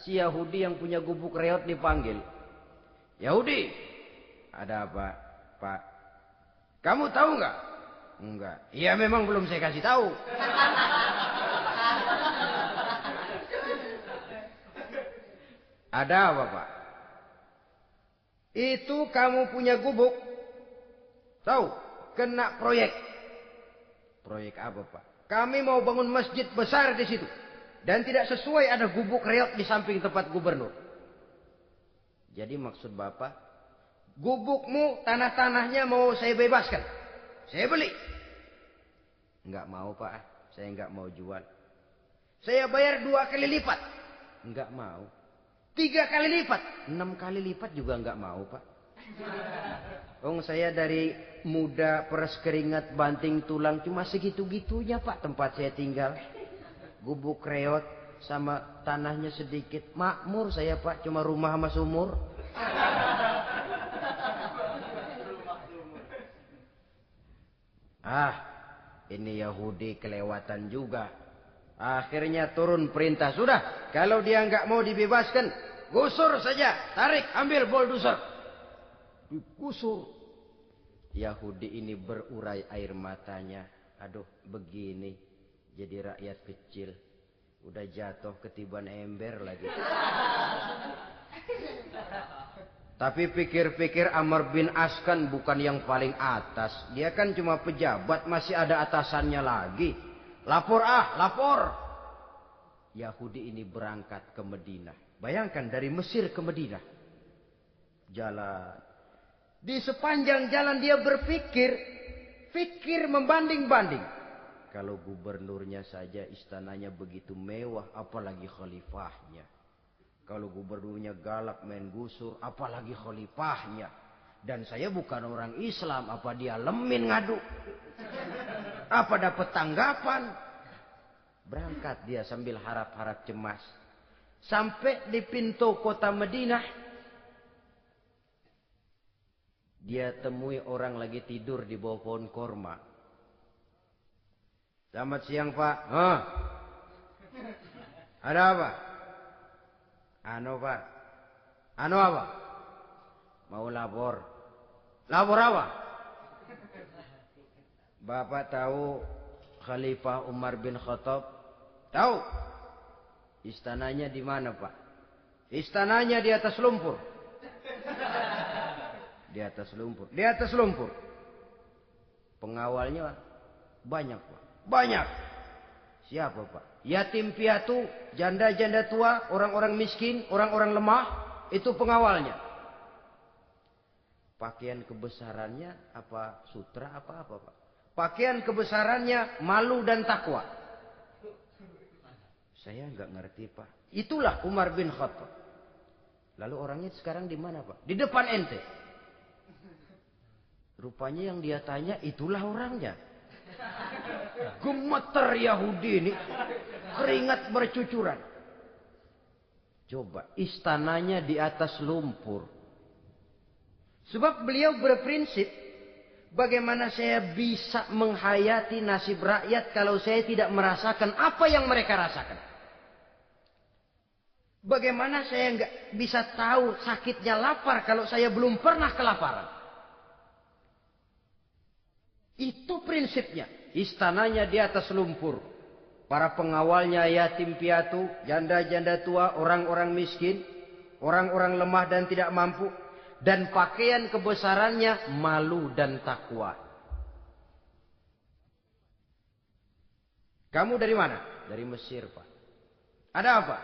si Yahudi yang punya gubuk reot dipanggil. Yahudi, ada apa, Pak? Kamu tahu nggak? Enggak. Iya, memang belum saya kasih tahu. Ada apa, Pak? Itu kamu punya gubuk. Tahu? Kena proyek. Proyek apa, Pak? Kami mau bangun masjid besar di situ. Dan tidak sesuai ada gubuk reot di samping tempat gubernur. Jadi maksud Bapak, gubukmu, tanah-tanahnya mau saya bebaskan. Saya beli. Enggak mau, Pak. Saya enggak mau jual. Saya bayar 2 kali lipat. Enggak mau. 3 kali lipat. 6 kali lipat juga enggak mau, Pak. Saya dari muda peres keringat banting tulang cuma segitu-gitunya, Pak, tempat saya tinggal. Gubuk reot sama tanahnya sedikit. Makmur saya, Pak, cuma rumah sama sumur. Ini Yahudi kelewatan juga. Akhirnya turun perintah. Sudah, kalau dia nggak mau dibebaskan, gusur saja. Tarik, ambil bulldozer. Digusur. Yahudi ini berurai air matanya. Aduh, begini. Jadi rakyat kecil. Udah jatuh ketiban ember lagi. Tapi pikir-pikir Amr bin As kan bukan yang paling atas. Dia kan cuma pejabat, masih ada atasannya lagi. Lapor lapor. Yahudi ini berangkat ke Madinah. Bayangkan dari Mesir ke Madinah. Jalan. Di sepanjang jalan dia berpikir. Pikir membanding-banding. Kalau gubernurnya saja istananya begitu mewah, apalagi khalifahnya. Kalau gubernurnya galak main gusur, apalagi khalifahnya. Dan saya bukan orang Islam, apa dia lemin ngadu? Apa dapat tanggapan? Berangkat dia sambil harap-harap cemas. Sampai di pintu kota Madinah. Dia temui orang lagi tidur di bawah pohon korma. Selamat siang Pak. Ada apa? Pak. Apa? Mau lapor. Lapor apa? Bapak tahu Khalifah Umar bin Khattab? Tahu? Istananya di mana Pak? Istananya di atas lumpur. Di atas lumpur. Di atas lumpur. Pengawalnya banyak Pak. Banyak. Siapa Pak? Yatim piatu, janda-janda tua, orang-orang miskin, orang-orang lemah. Itu pengawalnya. Pakaian kebesarannya apa sutra apa Pak? Pakaian kebesarannya malu dan takwa. Saya nggak ngerti Pak. Itulah Umar bin Khattab. Lalu orangnya sekarang di mana Pak? Di depan ente. Rupanya yang dia tanya itulah orangnya. Gemeter Yahudi ini. Keringat bercucuran. Coba istananya di atas lumpur. Sebab beliau berprinsip. Bagaimana saya bisa menghayati nasib rakyat kalau saya tidak merasakan apa yang mereka rasakan. Bagaimana saya nggak bisa tahu sakitnya lapar kalau saya belum pernah kelaparan. Itu prinsipnya. Istananya di atas lumpur. Para pengawalnya yatim piatu, janda-janda tua, orang-orang miskin, orang-orang lemah dan tidak mampu. Dan pakaian kebesarannya malu dan takwa. Kamu dari mana? Dari Mesir Pak. Ada apa?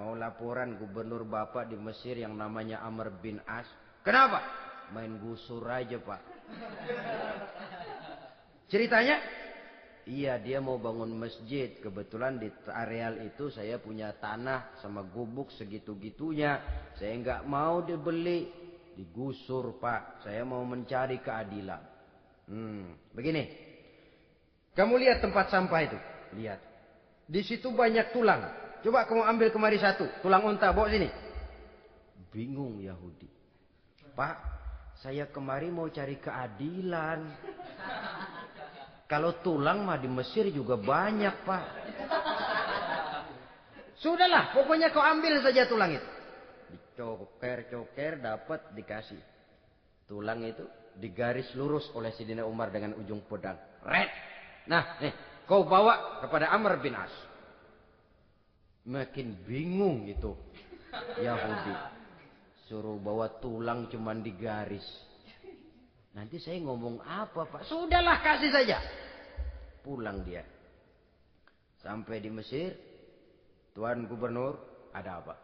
Mau laporan gubernur Bapak di Mesir yang namanya Amr bin As. Kenapa? Main gusur aja Pak. Ceritanya? Iya dia mau bangun masjid. Kebetulan di areal itu saya punya tanah sama gubuk segitu-gitunya. Saya nggak mau dibeli. Digusur Pak. Saya mau mencari keadilan. Begini. Kamu lihat tempat sampah itu. Lihat. Di situ banyak tulang. Coba kamu ambil kemari satu. Tulang unta bawa sini. Bingung Yahudi. Pak. Saya kemari mau cari keadilan. Kalau tulang mah di Mesir juga banyak Pak. Sudahlah. Pokoknya kau ambil saja tulang itu. Dicoker-coker dapat dikasih. Tulang itu digaris lurus oleh Sidina Umar dengan ujung pedang. Red. Nah, nih, kau bawa kepada Amr bin As. Makin bingung itu Yahudi. Suruh bawa tulang cuman digaris. Nanti saya ngomong apa Pak? Sudahlah kasih saja. Pulang dia. Sampai di Mesir. Tuan Gubernur, ada apa?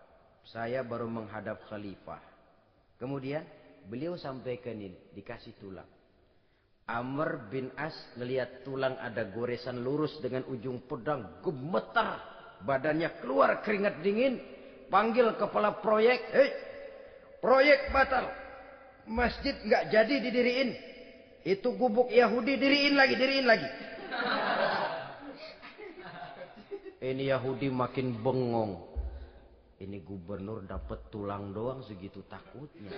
Saya baru menghadap khalifah. Kemudian beliau sampaikan ini. Dikasih tulang. Amr bin As ngelihat tulang ada goresan lurus dengan ujung pedang. Gemetar. Badannya keluar keringat dingin. Panggil kepala proyek. Proyek batal. Masjid nggak jadi didiriin. Itu gubuk Yahudi diriin lagi. Ini Yahudi makin bengong. Ini gubernur dapat tulang doang segitu takutnya.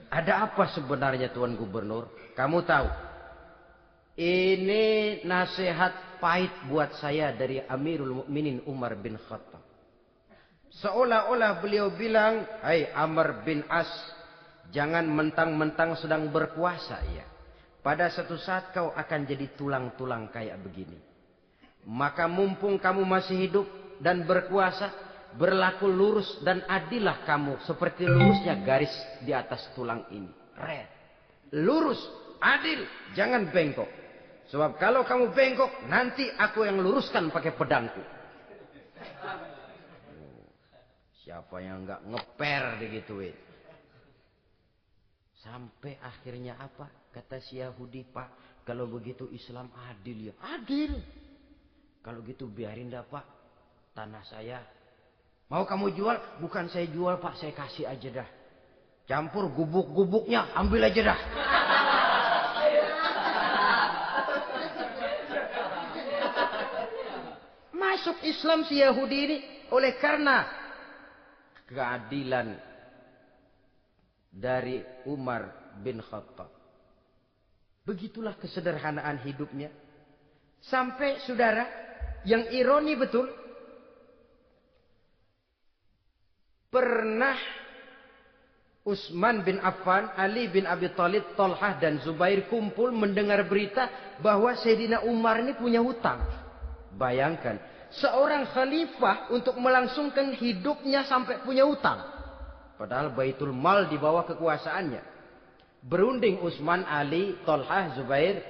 Ada apa sebenarnya Tuan Gubernur? Kamu tahu? Ini nasihat pahit buat saya dari Amirul Mukminin Umar bin Khattab. Seolah-olah beliau bilang, "Hai Amr bin As, jangan mentang-mentang sedang berkuasa ya. Pada suatu saat kau akan jadi tulang-tulang kayak begini. Maka mumpung kamu masih hidup dan berkuasa, berlaku lurus dan adillah kamu seperti lurusnya garis di atas tulang ini. Red. Lurus, adil, jangan bengkok. Sebab kalau kamu bengkok, nanti aku yang luruskan pakai pedangku. Siapa yang enggak ngeper digituin. Sampai akhirnya apa? Kata si Yahudi, Pak, kalau begitu Islam adil ya. Adil. Kalau gitu biarin dah Pak, tanah saya. Mau kamu jual? Bukan saya jual Pak, saya kasih aja dah. Campur gubuk-gubuknya, ambil aja dah. Masuk Islam si Yahudi ini oleh karena keadilan dari Umar bin Khattab. Begitulah kesederhanaan hidupnya. Sampai saudara, yang ironi betul, pernah Utsman bin Affan, Ali bin Abi Thalib, Thalhah dan Zubair kumpul mendengar berita bahwa Sayyidina Umar ini punya hutang. Bayangkan, seorang khalifah untuk melangsungkan hidupnya sampai punya hutang. Padahal Baitul Mal di bawah kekuasaannya. Berunding Utsman, Ali, Thalhah, Zubair.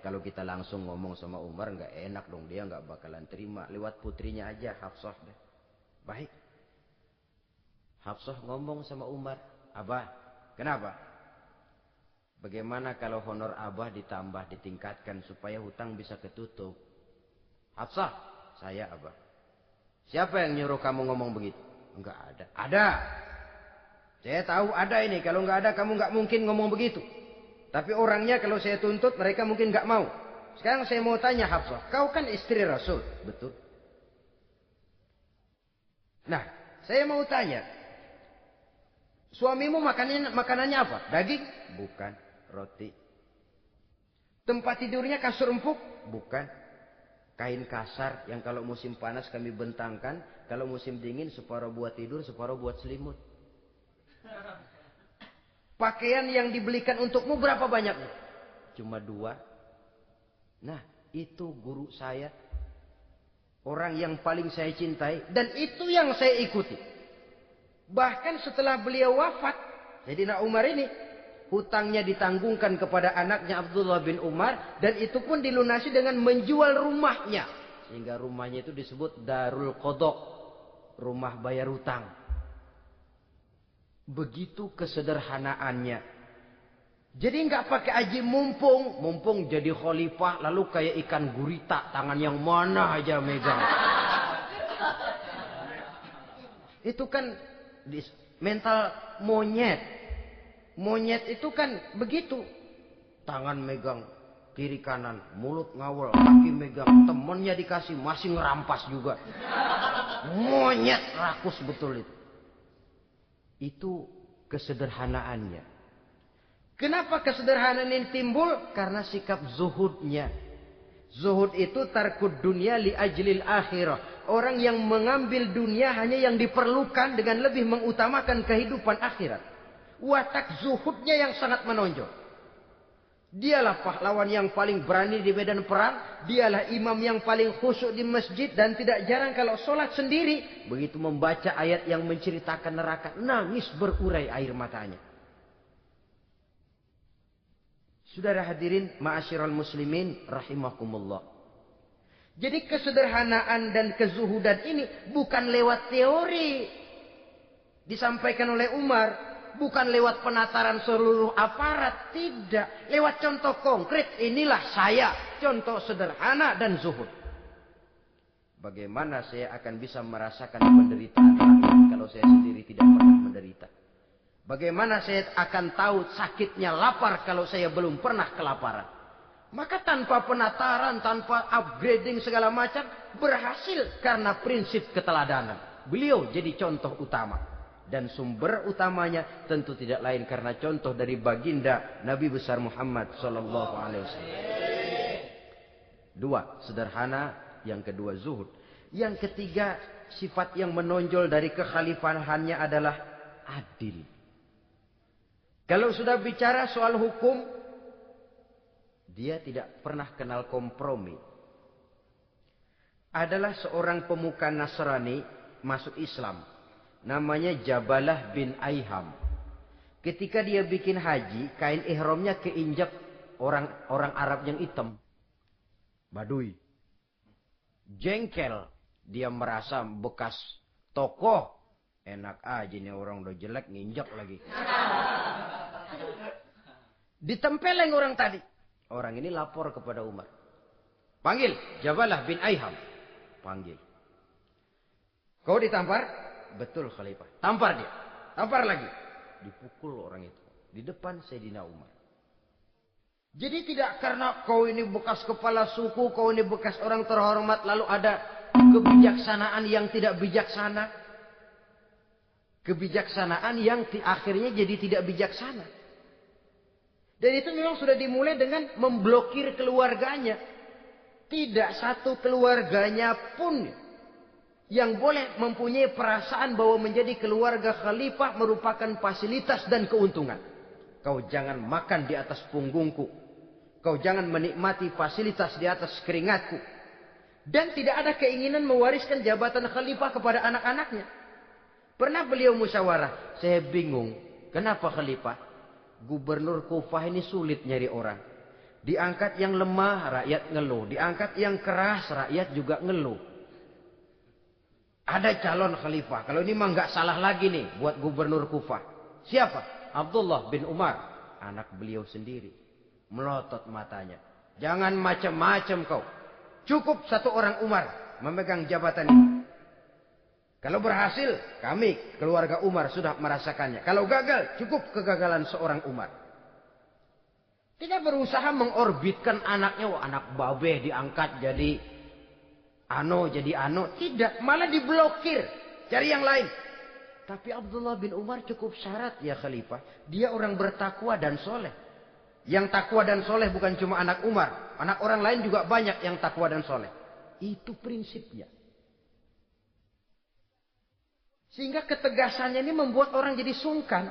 Kalau kita langsung ngomong sama Umar nggak enak dong, dia nggak bakalan terima. Lewat putrinya aja, Hafsah. Baik. Hafsah ngomong sama Umar, Abah, kenapa? Bagaimana kalau honor Abah ditambah, ditingkatkan supaya hutang bisa ketutup? Hafsah, saya Abah. Siapa yang nyuruh kamu ngomong begitu? Enggak ada. Ada. Saya tahu ada ini. Kalau enggak ada kamu enggak mungkin ngomong begitu. Tapi orangnya kalau saya tuntut mereka mungkin enggak mau. Sekarang saya mau tanya Hafsah. Kau kan istri Rasul. Betul. Nah, saya mau tanya. Suamimu makanannya apa? Daging? Bukan. Roti. Tempat tidurnya kasur empuk? Bukan. Kain kasar yang kalau musim panas kami bentangkan. Kalau musim dingin separuh buat tidur, separuh buat selimut. Pakaian yang dibelikan untukmu berapa banyaknya? Cuma 2. Nah, itu guru saya. Orang yang paling saya cintai. Dan itu yang saya ikuti. Bahkan setelah beliau wafat, Sayyidina Umar ini, hutangnya ditanggungkan kepada anaknya Abdullah bin Umar. Dan itu pun dilunasi dengan menjual rumahnya. Sehingga rumahnya itu disebut Darul Qadha. Rumah bayar hutang. Begitu kesederhanaannya. Jadi nggak pakai aji mumpung. Mumpung jadi khalifah lalu kayak ikan gurita. Tangan yang mana aja megang. Itu kan mental monyet. Monyet itu kan begitu. Tangan megang kiri kanan. Mulut ngawal. Kaki megang. Temennya dikasih masih ngerampas juga. Monyet rakus betul itu. Itu kesederhanaannya. Kenapa kesederhanaan ini timbul? Karena sikap zuhudnya. Zuhud itu tarkud dunia li ajlil akhirah. Orang yang mengambil dunia hanya yang diperlukan dengan lebih mengutamakan kehidupan akhirat. Watak zuhudnya yang sangat menonjol. Dialah pahlawan yang paling berani di medan perang. Dialah imam yang paling khusyuk di masjid. Dan tidak jarang kalau sholat sendiri. Begitu membaca ayat yang menceritakan neraka. Nangis berurai air matanya. Saudara hadirin ma'asyiral muslimin rahimakumullah. Jadi kesederhanaan dan kezuhudan ini bukan lewat teori. Disampaikan oleh Umar. Bukan lewat penataran seluruh aparat. Tidak. Lewat contoh konkret. Inilah saya. Contoh sederhana dan zuhud. Bagaimana saya akan bisa merasakan penderitaan rakyat kalau saya sendiri tidak pernah menderita. Bagaimana saya akan tahu sakitnya lapar kalau saya belum pernah kelaparan. Maka tanpa penataran, tanpa upgrading segala macam. Berhasil karena prinsip keteladanan. Beliau jadi contoh utama. Dan sumber utamanya tentu tidak lain karena contoh dari baginda Nabi besar Muhammad sallallahu alaihi wasallam. 2, sederhana, yang kedua zuhud. Yang ketiga, sifat yang menonjol dari kekhalifahannya adalah adil. Kalau sudah bicara soal hukum, dia tidak pernah kenal kompromi. Adalah seorang pemuka Nasrani masuk Islam. Namanya Jabalah bin Aiham. Ketika dia bikin haji, kain ihramnya keinjak orang Arab yang hitam. Badui. Jengkel. Dia merasa bekas tokoh. Enak aja nih orang udah jelek nginjak lagi. Ditempeleng orang tadi. Orang ini lapor kepada Umar. Panggil Jabalah bin Aiham. Panggil. Kau ditampar? Betul Khalifah. Tampar dia. Tampar lagi. Dipukul orang itu. Di depan Sayyidina Umar. Jadi tidak karena kau ini bekas kepala suku. Kau ini bekas orang terhormat. Lalu ada kebijaksanaan yang tidak bijaksana. Kebijaksanaan yang akhirnya jadi tidak bijaksana. Dan itu memang sudah dimulai dengan memblokir keluarganya. Tidak satu keluarganya pun yang boleh mempunyai perasaan bahwa menjadi keluarga khalifah merupakan fasilitas dan keuntungan. Kau jangan makan di atas punggungku. Kau jangan menikmati fasilitas di atas keringatku. Dan tidak ada keinginan mewariskan jabatan khalifah kepada anak-anaknya. Pernah beliau musyawarah. Saya bingung. Kenapa khalifah? Gubernur Kufah ini sulit nyari orang. Diangkat yang lemah, rakyat ngeluh. Diangkat yang keras, rakyat juga ngeluh. Ada calon khalifah. Kalau ini mah nggak salah lagi nih buat gubernur Kufah. Siapa? Abdullah bin Umar. Anak beliau sendiri. Melotot matanya. Jangan macam-macam kau. Cukup satu orang Umar memegang jabatan ini. Kalau berhasil, kami keluarga Umar sudah merasakannya. Kalau gagal, cukup kegagalan seorang Umar. Tidak berusaha mengorbitkan anaknya. Wah, anak babeh diangkat jadi ano. Tidak, malah diblokir. Cari yang lain. Tapi Abdullah bin Umar cukup syarat ya khalifah. Dia orang bertakwa dan soleh. Yang takwa dan soleh bukan cuma anak Umar. Anak orang lain juga banyak yang takwa dan soleh. Itu prinsipnya. Sehingga ketegasannya ini membuat orang jadi sungkan.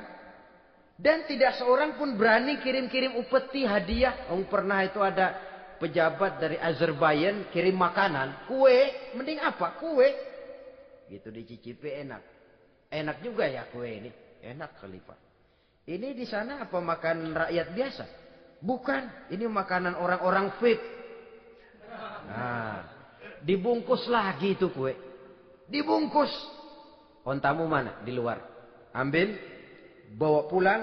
Dan tidak seorang pun berani kirim-kirim upeti hadiah. Pernah itu ada pejabat dari Azerbaijan kirim makanan. Kue, mending apa? Kue. Gitu dicicipi enak. Enak juga ya kue ini. Enak khalifah. Ini di sana apa makan rakyat biasa? Bukan. Ini makanan orang-orang VIP. Nah, dibungkus lagi itu kue. Dibungkus. Ontamu mana? Di luar. Ambil, bawa pulang,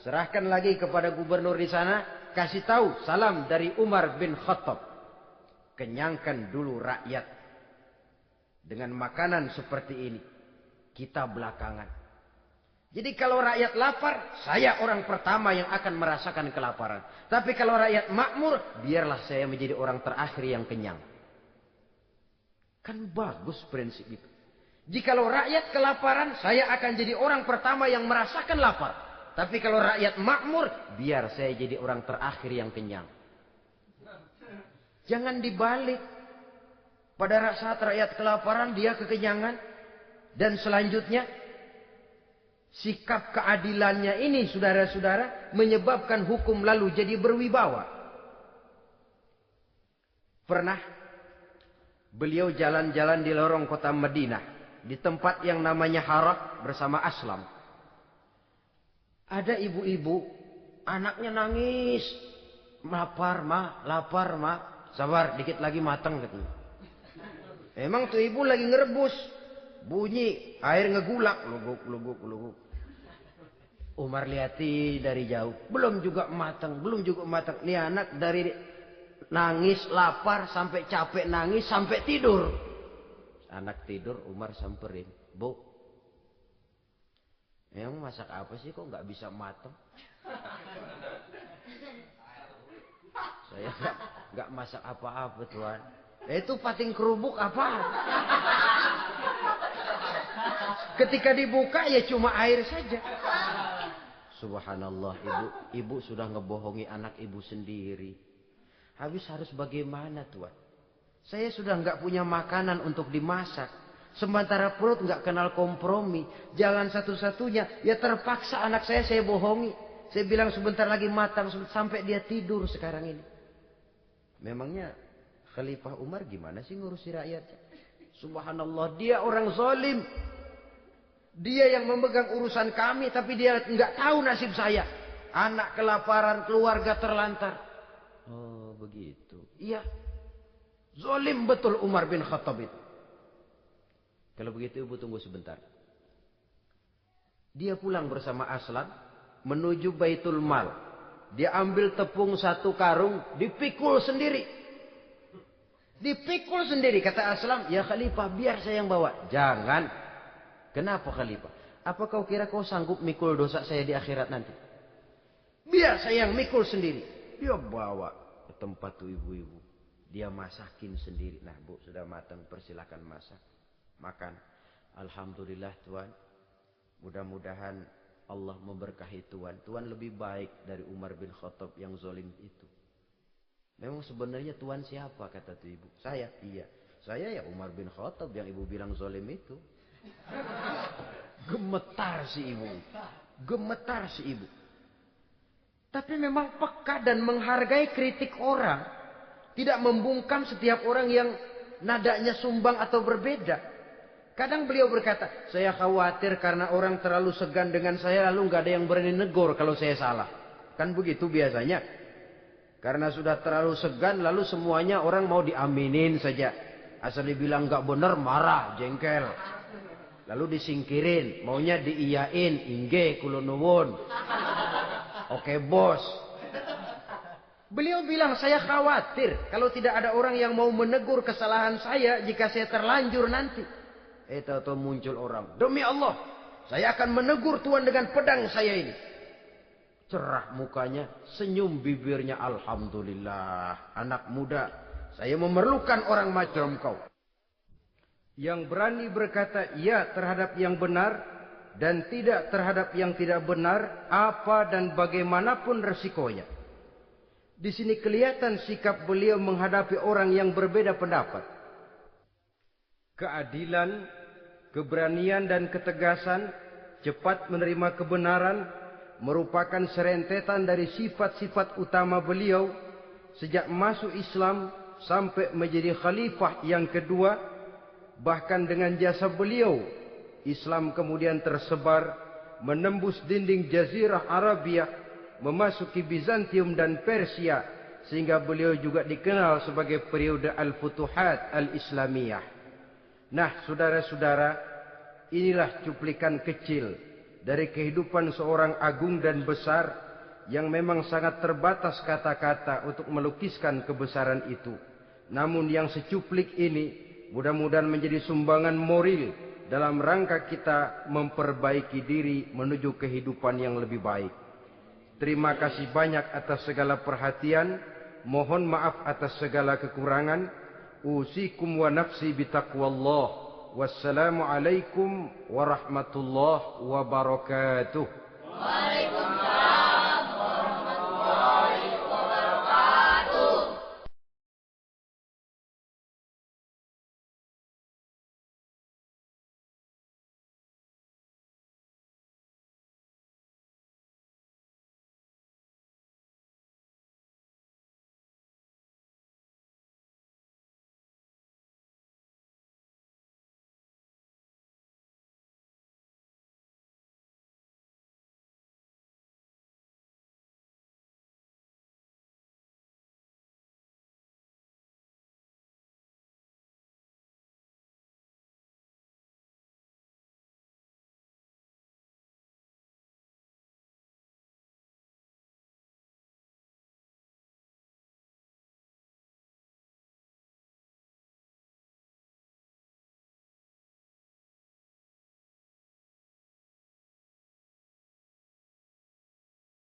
serahkan lagi kepada gubernur di sana, kasih tahu salam dari Umar bin Khattab. Kenyangkan dulu rakyat dengan makanan seperti ini. Kita belakangan. Jadi kalau rakyat lapar, saya orang pertama yang akan merasakan kelaparan. Tapi kalau rakyat makmur, biarlah saya menjadi orang terakhir yang kenyang. Kan bagus prinsip itu. Jikalau rakyat kelaparan, saya akan jadi orang pertama yang merasakan lapar. Tapi kalau rakyat makmur, biar saya jadi orang terakhir yang kenyang. Jangan dibalik. Pada saat rakyat kelaparan, dia kekenyangan. Dan selanjutnya, sikap keadilannya ini, saudara-saudara, menyebabkan hukum lalu jadi berwibawa. Pernah, beliau jalan-jalan di lorong kota Madinah. Di tempat yang namanya Harah bersama Aslam. Ada ibu-ibu, anaknya nangis. Lapar ma. Sabar, dikit lagi matang katanya. Emang tuh ibu lagi ngerebus. Bunyi, air ngegulak. Luguk. Umar lihati dari jauh. Belum juga matang. Nih anak dari nangis, lapar, sampai capek nangis, sampai tidur. Anak tidur, Umar samperin. Bu, emang masak apa sih kok nggak bisa matang? Saya nggak masak apa-apa tuan. Itu pating kerubuk apa? Ketika dibuka ya cuma air saja. Subhanallah, ibu sudah ngebohongi anak ibu sendiri. Habis harus bagaimana tuan? Saya sudah nggak punya makanan untuk dimasak. Sementara perut nggak kenal kompromi. Jalan satu-satunya, ya terpaksa anak saya bohongi. Saya bilang sebentar lagi matang sampai dia tidur sekarang ini. Memangnya Khalifah Umar gimana sih ngurusi rakyatnya? Subhanallah, dia orang zalim. Dia yang memegang urusan kami, tapi dia nggak tahu nasib saya. Anak kelaparan, keluarga terlantar. Oh, begitu. Iya. Zalim betul Umar bin Khattab itu. Kalau begitu ibu tunggu sebentar. Dia pulang bersama Aslan menuju Baitul Mal. Dia ambil tepung 1 karung, dipikul sendiri. Dipikul sendiri, kata Aslam, ya Khalifah, biar saya yang bawa. Jangan. Kenapa Khalifah? Apa kau kira kau sanggup mikul dosa saya di akhirat nanti? Biar saya yang mikul sendiri. Dia bawa ke tempat tuh ibu-ibu. Dia masakin sendiri. Nah bu, sudah matang, persilakan masak. Makan. Alhamdulillah Tuhan. Mudah-mudahan Allah memberkahi Tuhan. Tuhan lebih baik dari Umar bin Khattab yang zalim itu. Memang sebenarnya Tuhan siapa, kata tuh ibu? Saya. Iya. Saya ya Umar bin Khattab yang ibu bilang zalim itu. Gemetar si ibu. Gemetar si ibu. Tapi memang peka dan menghargai kritik orang. Tidak membungkam setiap orang yang nadanya sumbang atau berbeda. Kadang beliau berkata, saya khawatir karena orang terlalu segan dengan saya lalu nggak ada yang berani negur kalau saya salah. Kan begitu biasanya. Karena sudah terlalu segan lalu semuanya orang mau diaminin saja. Asal dibilang nggak benar marah, jengkel. Lalu disingkirin, maunya diiyain, ingge kula nuwun. Oke bos. Beliau bilang saya khawatir kalau tidak ada orang yang mau menegur kesalahan saya jika saya terlanjur nanti. Tahu-tahu muncul orang. Demi Allah, saya akan menegur Tuhan dengan pedang saya ini. Cerah mukanya, senyum bibirnya. Alhamdulillah, anak muda, saya memerlukan orang macam kau. Yang berani berkata ya terhadap yang benar dan tidak terhadap yang tidak benar, apa dan bagaimanapun resikonya. Di sini kelihatan sikap beliau menghadapi orang yang berbeda pendapat. Keadilan, keberanian dan ketegasan, cepat menerima kebenaran, merupakan serentetan dari sifat-sifat utama beliau sejak masuk Islam sampai menjadi khalifah yang kedua. Bahkan dengan jasa beliau, Islam kemudian tersebar, menembus dinding Jazirah Arabia, memasuki Bizantium dan Persia, sehingga beliau juga dikenal sebagai periode Al-Futuhat Al-Islamiyah. Nah, saudara-saudara, inilah cuplikan kecil dari kehidupan seorang agung dan besar yang memang sangat terbatas kata-kata untuk melukiskan kebesaran itu. Namun yang secuplik ini mudah-mudahan menjadi sumbangan moral dalam rangka kita memperbaiki diri menuju kehidupan yang lebih baik. Terima kasih banyak atas segala perhatian. Mohon maaf atas segala kekurangan. Usikum wa nafsi bitaqwallah. Wassalamualaikum warahmatullahi wabarakatuh. Waalaikumsalam.